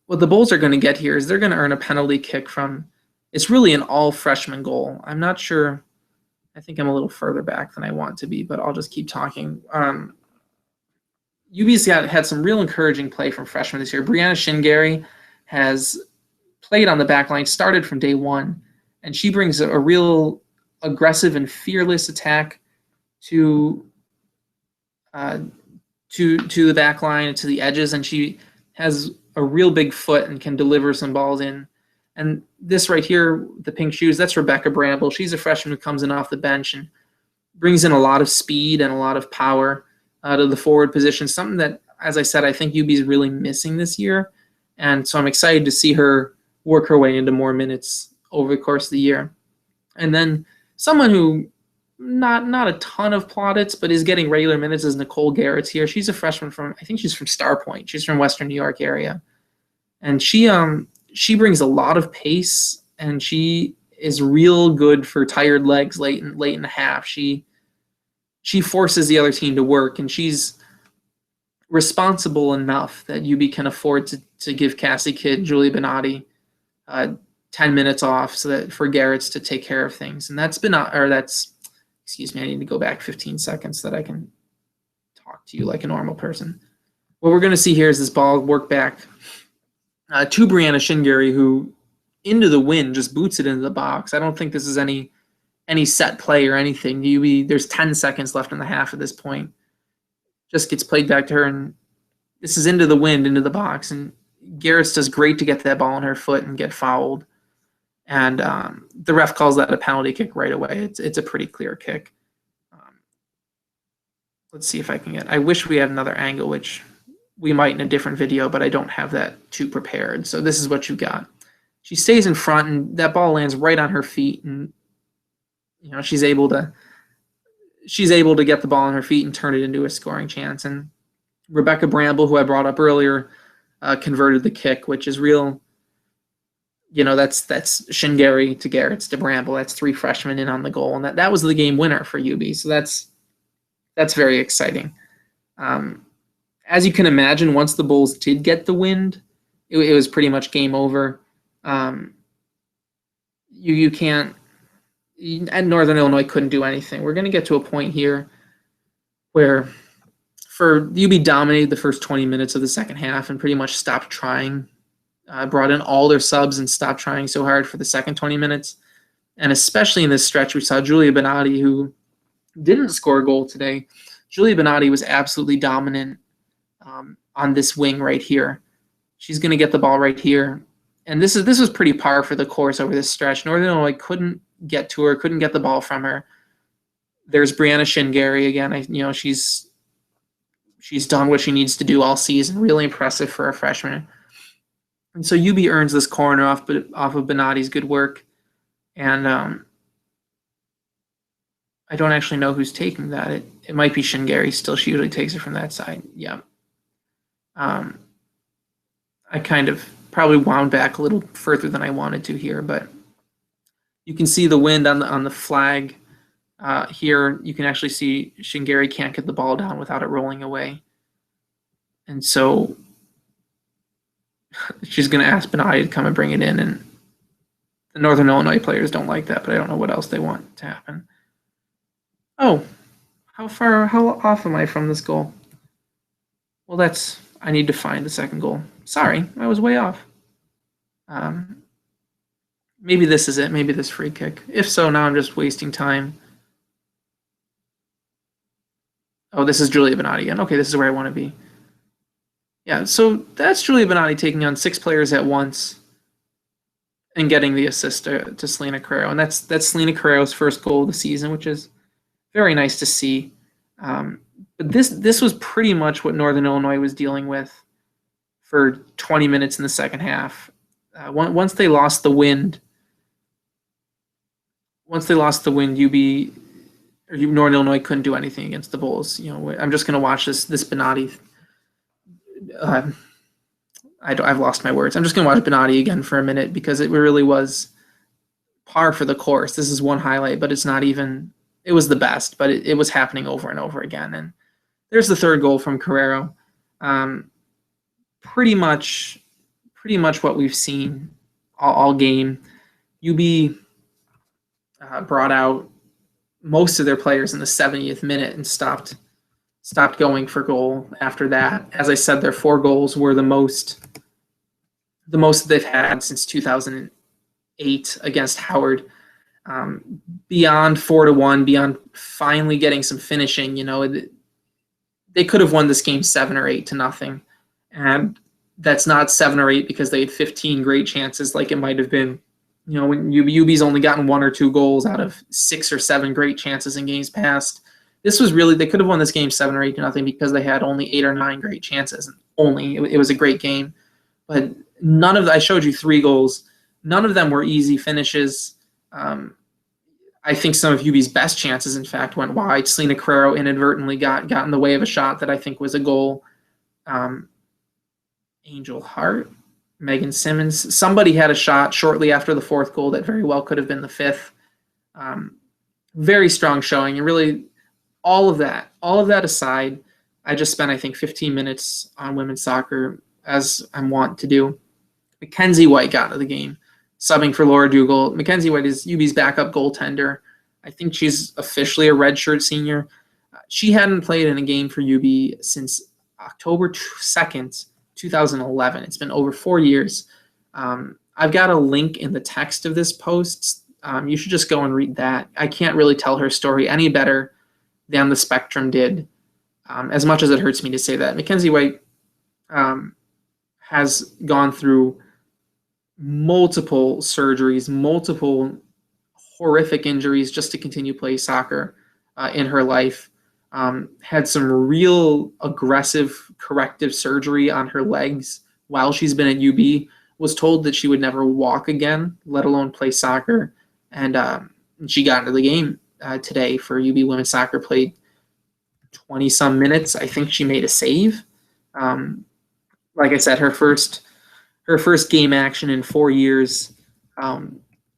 What the Bulls are going to get here is they're going to earn a penalty kick from, it's really an all-freshman goal. I'm not sure. I think I'm a little further back than I want to be, but I'll just keep talking. UB's had some real encouraging play from freshmen this year. Brianna Shingary has played on the back line, started from day one, and she brings a real aggressive and fearless attack to the back line and to the edges, and she has a real big foot and can deliver some balls in. And this right here, the pink shoes, that's Rebecca Bramble. She's a freshman who comes in off the bench and brings in a lot of speed and a lot of power to the forward position, something that, as I said, I think UB is really missing this year. And so I'm excited to see her work her way into more minutes over the course of the year. And then someone who not a ton of plaudits, but is getting regular minutes is Nicole Garrett's here. She's a freshman from, I think she's from Star Point. She's from Western New York area. And she brings a lot of pace, and she is real good for tired legs late in the half. She forces the other team to work, and she's responsible enough that UB can afford to give Cassie Kidd, Julia Benatti, 10 minutes off so that for Garrett's to take care of things. And excuse me, I need to go back 15 seconds so that I can talk to you like a normal person. What we're going to see here is this ball work back to Brianna Shingary, who into the wind just boots it into the box. I don't think this is any set play or anything. There's 10 seconds left in the half at this point. Just gets played back to her, and this is into the wind, into the box. And Garrett's does great to get that ball on her foot and get fouled. And the ref calls that a penalty kick right away. It's a pretty clear kick. Let's see if I can I wish we had another angle, which we might in a different video, but I don't have that too prepared. So this is what you got. She stays in front, and that ball lands right on her feet, and she's able to get the ball on her feet and turn it into a scoring chance. And Rebecca Bramble, who I brought up earlier, converted the kick, which is real. That's Shingary to Garrett's to Bramble. That's three freshmen in on the goal, and that was the game winner for UB. So that's very exciting. As you can imagine, once the Bulls did get the wind, it was pretty much game over. You can't. And Northern Illinois couldn't do anything. We're going to get to a point here where UB dominated the first 20 minutes of the second half and pretty much stopped trying. Brought in all their subs and stopped trying so hard for the second 20 minutes. And especially in this stretch, we saw Julia Benatti, who didn't score a goal today. Julia Benatti was absolutely dominant on this wing right here. She's going to get the ball right here. And this was pretty par for the course over this stretch. Northern Illinois couldn't get to her, couldn't get the ball from her. There's Brianna Shingary again. She's done what she needs to do all season. Really impressive for a freshman. And so UB earns this corner off of Benatti's good work. And I don't actually know who's taking that. It might be Shingary still. She usually takes it from that side. Yeah. I kind of probably wound back a little further than I wanted to here, but you can see the wind on the flag here. You can actually see Shingary can't get the ball down without it rolling away. And so she's going to ask Benatti to come and bring it in, and the Northern Illinois players don't like that, but I don't know what else they want to happen. Oh, how off am I from this goal? Well, I need to find the second goal. Sorry, I was way off. Maybe this is it. Maybe this free kick. If so, now I'm just wasting time. Oh, this is Julia Benatti again. Okay, this is where I want to be. Yeah, so that's Julia Benatti taking on 6 players at once and getting the assist to Selena Carrero. And that's Selena Carrero's first goal of the season, which is very nice to see. But this was pretty much what Northern Illinois was dealing with for 20 minutes in the second half. Once they lost the wind, UB or Northern Illinois couldn't do anything against the Bulls. I'm just going to watch this Benatti. I've lost my words. I'm just going to watch Benatti again for a minute because it really was par for the course. This is one highlight, but it's not even. It was the best, but it was happening over and over again. And there's the third goal from Carrero. Pretty much what we've seen all game. UB brought out most of their players in the 70th minute and stopped going for goal after that. As I said, their 4 goals were the most they've had since 2008 against Howard. Beyond 4-1, beyond finally getting some finishing, they could have won this game 7 or 8-0, and that's not 7 or 8 because they had 15 great chances like it might have been. When UB's only gotten 1 or 2 goals out of 6 or 7 great chances in games past. This was really, they could have won this game 7 or 8-0 because they had only 8 or 9 great chances. It was a great game, but I showed you 3 goals. None of them were easy finishes. I think some of UB's best chances, in fact, went wide. Selena Carrero inadvertently got in the way of a shot that I think was a goal. Angel Hart, Megan Simmons. Somebody had a shot shortly after the 4th goal that very well could have been the 5th. Very strong showing. And really, all of that aside, I just spent, I think, 15 minutes on women's soccer, as I'm wont to do. Mackenzie White got into the game, subbing for Laura Dougal. Mackenzie White is UB's backup goaltender. I think she's officially a redshirt senior. She hadn't played in a game for UB since October 2nd, 2011. It's been over 4 years. I've got a link in the text of this post. You should just go and read that. I can't really tell her story any better than the Spectrum did, as much as it hurts me to say that. Mackenzie White has gone through multiple surgeries, multiple horrific injuries just to continue playing soccer in her life. Had some real aggressive corrective surgery on her legs while she's been at UB. Was told that she would never walk again, let alone play soccer. And she got into the game today for UB women's soccer, played 20-some minutes. I think she made a save. Like I said, her first game action in 4 years.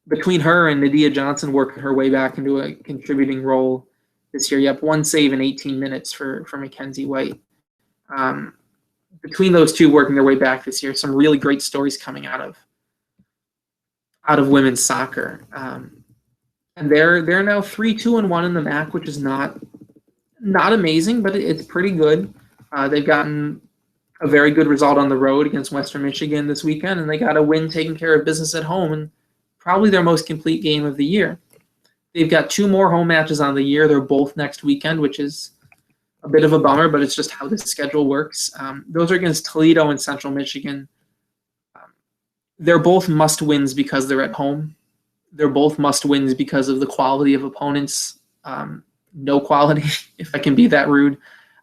Between her and Nadia Johnson working her way back into a contributing role this year. Yep, 1 save in 18 minutes for Mackenzie White. Between those two working their way back this year, some really great stories coming out of women's soccer. And they're now 3-2-1 in the MAC, which is not amazing, but it's pretty good. They've gotten a very good result on the road against Western Michigan this weekend, and they got a win taking care of business at home, and probably their most complete game of the year. They've got 2 more home matches on the year. They're both next weekend, which is a bit of a bummer, but it's just how the schedule works. Those are against Toledo and Central Michigan. They're both must-wins because they're at home. They're both must-wins because of the quality of opponents. No quality, if I can be that rude,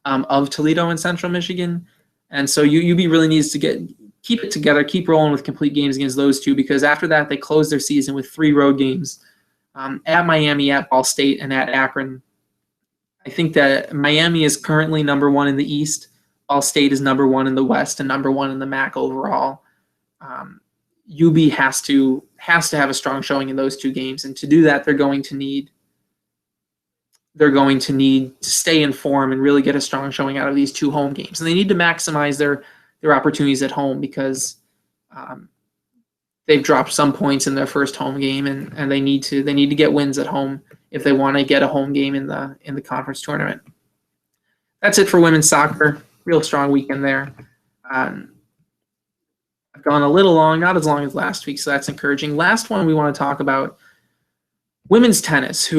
of Toledo and Central Michigan. And so UB really needs to keep it together, keep rolling with complete games against those two, because after that they close their season with 3 road games at Miami, at Ball State, and at Akron. I think that Miami is currently number 1 in the East. Ball State is number 1 in the West and number 1 in the MAC overall. UB has to have a strong showing in those 2 games, and to do that, they're going to need to stay in form and really get a strong showing out of these 2 home games. And they need to maximize their opportunities at home because they've dropped some points in their first home game, and they need to get wins at home if they want to get a home game in the conference tournament. That's it for women's soccer. Real strong weekend there. I've gone a little long, not as long as last week, so that's encouraging. Last one we want to talk about, women's tennis,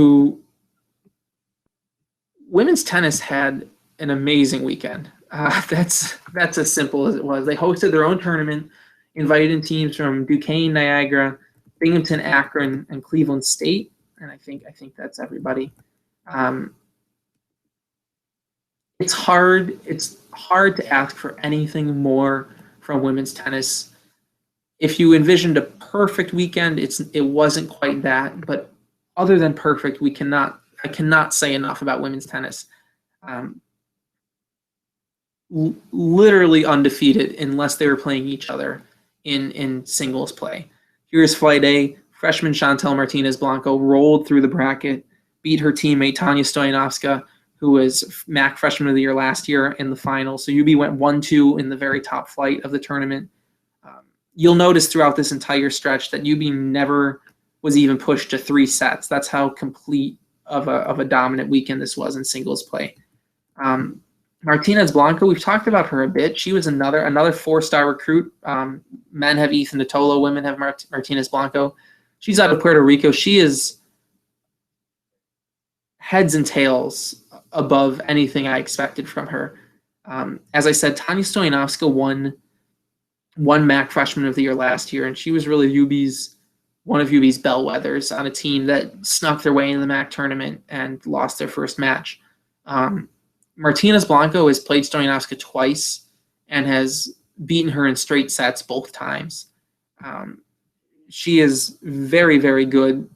women's tennis had an amazing weekend. That's as simple as it was. They hosted their own tournament, invited in teams from Duquesne, Niagara, Binghamton, Akron, and Cleveland State. And I think that's everybody. it's hard. It's hard to ask for anything more from women's tennis. If you envisioned a perfect weekend, it wasn't quite that. But other than perfect, I cannot say enough about women's tennis. Um, Literally undefeated unless they were playing each other in singles play. Here's Flight A. Freshman Chantel Martinez Blanco rolled through the bracket, beat her teammate Tanya Stoyanovska, who was MAC Freshman of the Year last year in the final. So UB went 1-2 in the very top flight of the tournament. You'll notice throughout this entire stretch that UB never was even pushed to 3 sets. That's how complete of a dominant weekend this was in singles play. Martinez Blanco, we've talked about her a bit. She was another 4-star recruit. Men have Ethan Natolo, women have Martinez Blanco. She's out of Puerto Rico. She is heads and tails above anything I expected from her. As I said, Tanya Stoyanovska won MAC Freshman of the Year last year, and she was really one of UB's bellwethers on a team that snuck their way into the MAC tournament and lost their first match. Martinez Blanco has played Stoyanovska twice and has beaten her in straight sets both times. She is very, very good.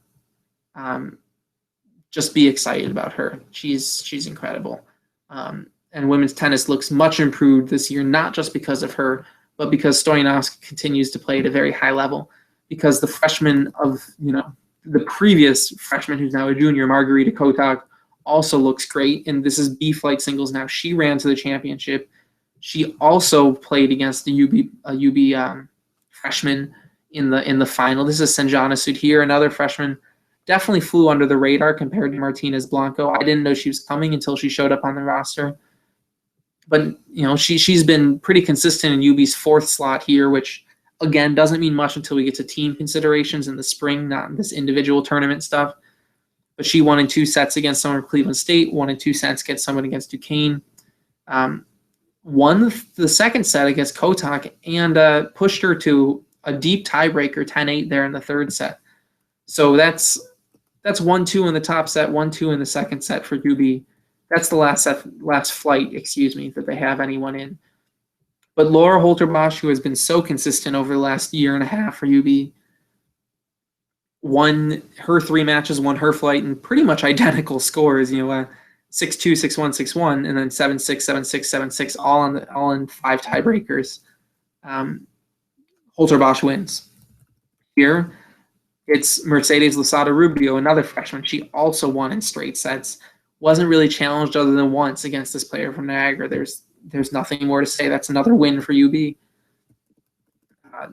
Just be excited about her. She's incredible. And women's tennis looks much improved this year, not just because of her, but because Stoyanovska continues to play at a very high level. Because the freshman of, the previous freshman who's now a junior, Margarita Kotak, also looks great. And this is B flight singles now. She ran to the championship. She also played against the UB freshman in the final. This is Sanjana Sudhir, another freshman. Definitely flew under the radar compared to Martinez Blanco. I didn't know she was coming until she showed up on the roster. But, she's been pretty consistent in UB's 4th slot here, which, again, doesn't mean much until we get to team considerations in the spring, not in this individual tournament stuff. But she won in 2 sets against someone from Cleveland State, won in 2 sets against someone against Duquesne, won the second set against Kotak, and pushed her to a deep tiebreaker, 10-8 there in the 3rd set. So that's 1-2 in the top set, 1-2 in the second set for UB. That's the last flight, that they have anyone in. But Laura Holterbosch, who has been so consistent over the last year and a half for UB, won her 3 matches, won her flight in pretty much identical scores, 6-2, 6-1, 6-1, and then 7-6, 7-6, 7-6, all in 5 tiebreakers. Holterbosch wins. Here, it's Mercedes Losada Rubio, another freshman. She also won in straight sets. Wasn't really challenged other than once against this player from Niagara. There's nothing more to say. That's another win for UB. I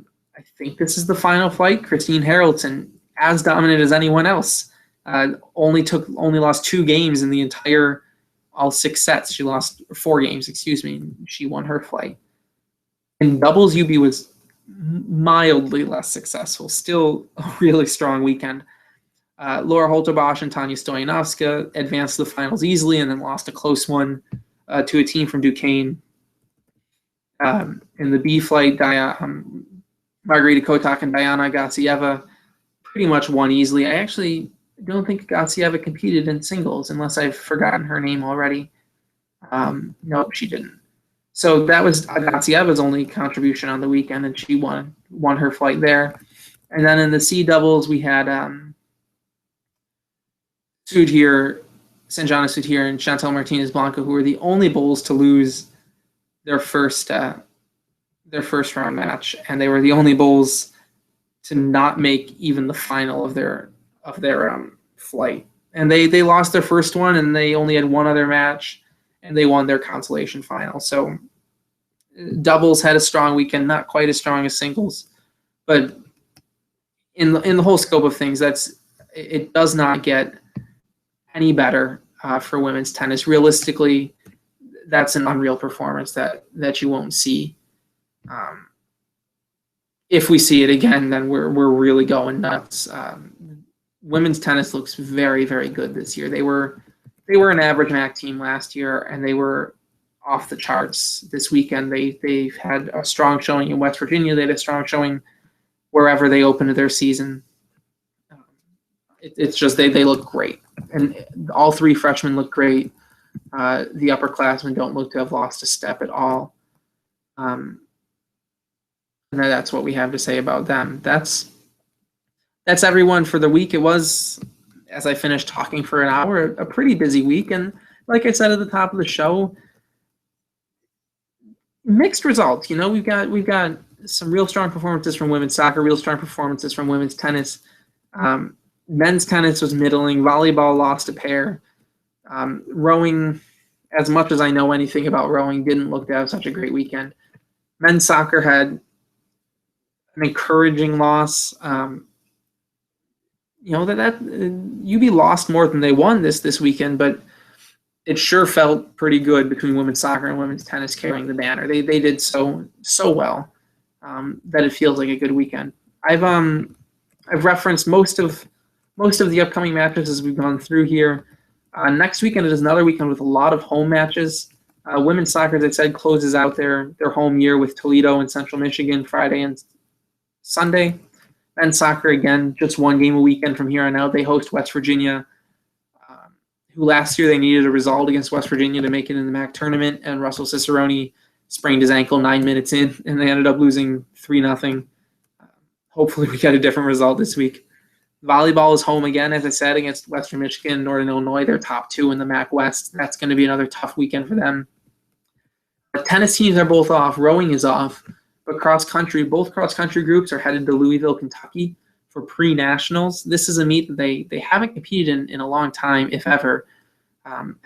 think this is the final flight. Christine Haraldson, as dominant as anyone else, only lost 2 games in the entire all 6 sets. She lost 4 games, She won her flight. In doubles, UB was mildly less successful. Still a really strong weekend. Laura Holterbosch and Tanya Stoyanovska advanced to the finals easily and then lost a close one to a team from Duquesne. In the B flight, Margarita Kotak and Diana Gatsieva pretty much won easily. I actually don't think Gatsieva competed in singles unless I've forgotten her name already. Nope, she didn't. So that was Gatsieva's only contribution on the weekend, and she won her flight there. And then in the C doubles, we had Sanjana Sudhir and Chantel Martinez Blanco, who were the only bowls to lose their first round match, and they were the only bowls to not make even the final of their flight. And they lost their first one, and they only had one other match, and they won their consolation final. So doubles had a strong weekend, not quite as strong as singles, but in the whole scope of things, it does not get any better for women's tennis. Realistically, that's an unreal performance that you won't see. If we see it again, then we're really going nuts. Women's tennis looks very, very good this year. They were an average MAC team last year, and they were off the charts this weekend. They've had a strong showing in West Virginia. They had a strong showing wherever they opened their season. It's just they look great, and all 3 freshmen look great. The upperclassmen don't look to have lost a step at all. And that's what we have to say about them. That's everyone for the week. It was, as I finished talking for an hour, a pretty busy week. And like I said at the top of the show, mixed results. We've got some real strong performances from women's soccer, real strong performances from women's tennis. Men's tennis was middling. Volleyball lost a pair. Rowing, as much as I know anything about rowing, didn't look to have such a great weekend. Men's soccer had an encouraging loss. That UB lost more than they won this weekend, but it sure felt pretty good between women's soccer and women's tennis carrying the banner. They did so well that it feels like a good weekend. I've referenced most of the upcoming matches as we've gone through here. Next weekend is another weekend with a lot of home matches. Women's soccer, as I said, closes out their home year with Toledo and Central Michigan Friday and Sunday. Men's soccer, again, just one game a weekend from here on out. They host West Virginia, who last year they needed a result against West Virginia to make it in the MAC tournament, and Russell Cicerone sprained his ankle 9 minutes in, and they ended up losing 3-0. Hopefully we get a different result this week. Volleyball is home again, as I said, against Western Michigan and Northern Illinois. They're top 2 in the MAC West. That's going to be another tough weekend for them. The tennis teams are both off. Rowing is off. But both cross-country groups are headed to Louisville, Kentucky for pre-nationals. This is a meet that they haven't competed in a long time, if ever.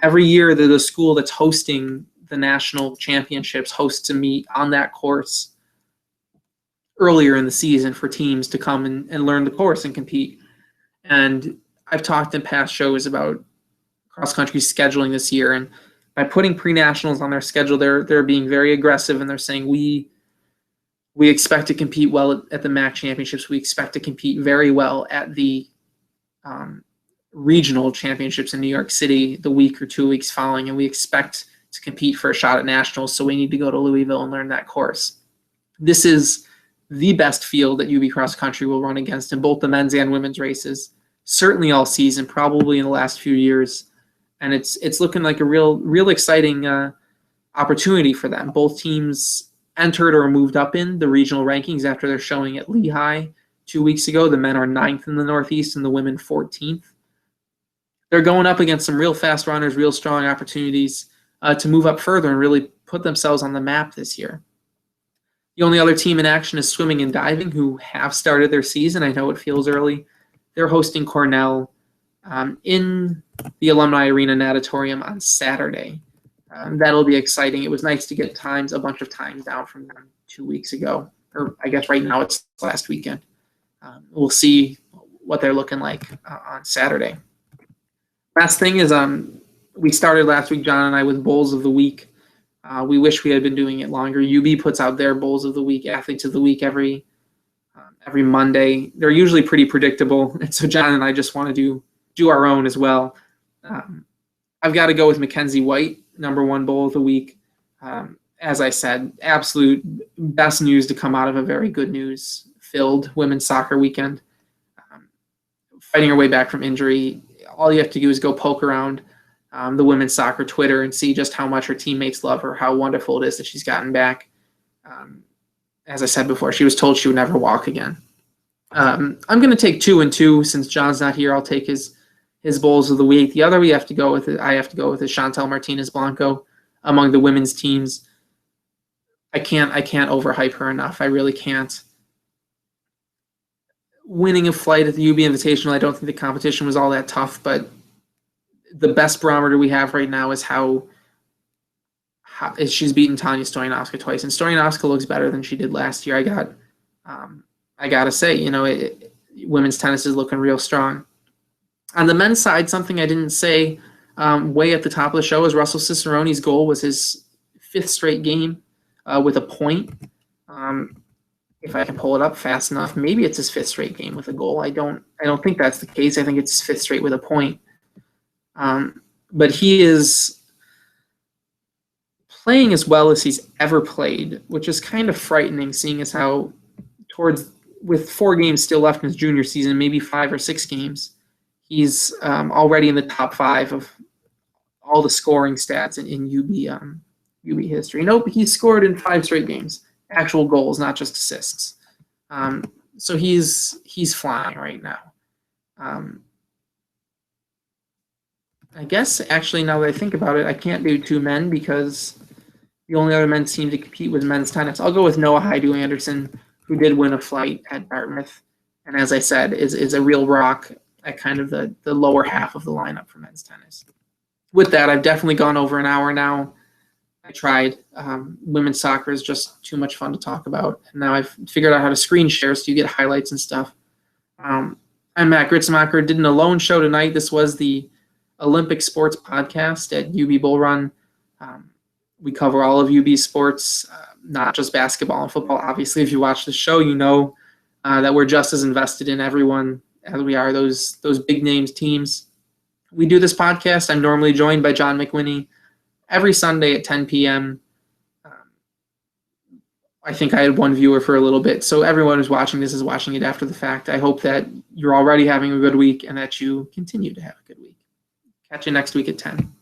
Every year, the school that's hosting the national championships hosts a meet on that course earlier in the season for teams to come and learn the course and compete. And I've talked in past shows about cross-country scheduling this year, and by putting pre-nationals on their schedule, they're being very aggressive, and they're saying we expect to compete well at the MAC championships. We expect to compete very well at the regional championships in New York City the week or 2 weeks following, and we expect to compete for a shot at nationals, so we need to go to Louisville and learn that course. This is the best field that UB Cross Country will run against in both the men's and women's races, certainly all season, probably in the last few years, and it's looking like a real exciting opportunity for them. Both teams entered or moved up in the regional rankings after their showing at Lehigh 2 weeks ago. The men are 9th in the Northeast and the women 14th. They're going up against some real fast runners, real strong opportunities to move up further and really put themselves on the map this year. The only other team in action is swimming and diving, who have started their season. I know it feels early. They're hosting Cornell in the Alumni Arena Natatorium on Saturday. That'll be exciting. It was nice to get a bunch of times down from them 2 weeks ago, or I guess right now it's last weekend. We'll see what they're looking like on Saturday. Last thing is we started last week, John and I, with Bowls of the Week. We wish we had been doing it longer. UB puts out their Bowls of the Week, Athletes of the Week every Monday. They're usually pretty predictable, and so John and I just want to do our own as well. I've got to go with Mackenzie White, #1 Bowl of the Week. As I said, absolute best news to come out of a very good news-filled women's soccer weekend. Fighting her way back from injury, all you have to do is go poke around the women's soccer Twitter and see just how much her teammates love her, how wonderful it is that she's gotten back. As I said before, she was told she would never walk again. I'm going to take 2 and 2 since John's not here. I'll take his Bowls of the Week. The other I have to go with is Chantel Martinez Blanco among the women's teams. I can't overhype her enough. I really can't. Winning a flight at the UB Invitational, I don't think the competition was all that tough, but the best barometer we have right now is how she's beaten Tanya Stoyanovska twice, and Stoyanovska looks better than she did last year. I gotta say, women's tennis is looking real strong. On the men's side, something I didn't say way at the top of the show is Russell Cicerone's goal was his 5th straight game with a point. If I can pull it up fast enough, maybe it's his 5th straight game with a goal. I don't think that's the case. I think it's his 5th straight with a point. But he is playing as well as he's ever played, which is kind of frightening, seeing as how with 4 games still left in his junior season, maybe 5 or 6 games, he's already in the top 5 all the scoring stats in UB history. Nope, he scored in 5 straight games. Actual goals, not just assists. So he's flying right now. I guess actually now that I think about it, I can't do 2 men because the only other men's team to compete was men's tennis. I'll go with Noah Haidu-Anderson, who did win a flight at Dartmouth, and as I said, is a real rock at kind of the lower half of the lineup for men's tennis. With that, I've definitely gone over an hour now. I tried. Women's soccer is just too much fun to talk about, and now I've figured out how to screen share so you get highlights and stuff. I'm Matt Gritzmacher. Did an alone show tonight. This was the Olympic Sports Podcast at UB Bull Run. We cover all of UB sports, not just basketball and football. Obviously, if you watch the show, you know that we're just as invested in everyone as we are those big names teams. We do this podcast. I'm normally joined by John McWhinney every Sunday at 10 p.m. I think I had 1 viewer for a little bit. So everyone who's watching this is watching it after the fact. I hope that you're already having a good week and that you continue to have a good week. Catch you next week at 10.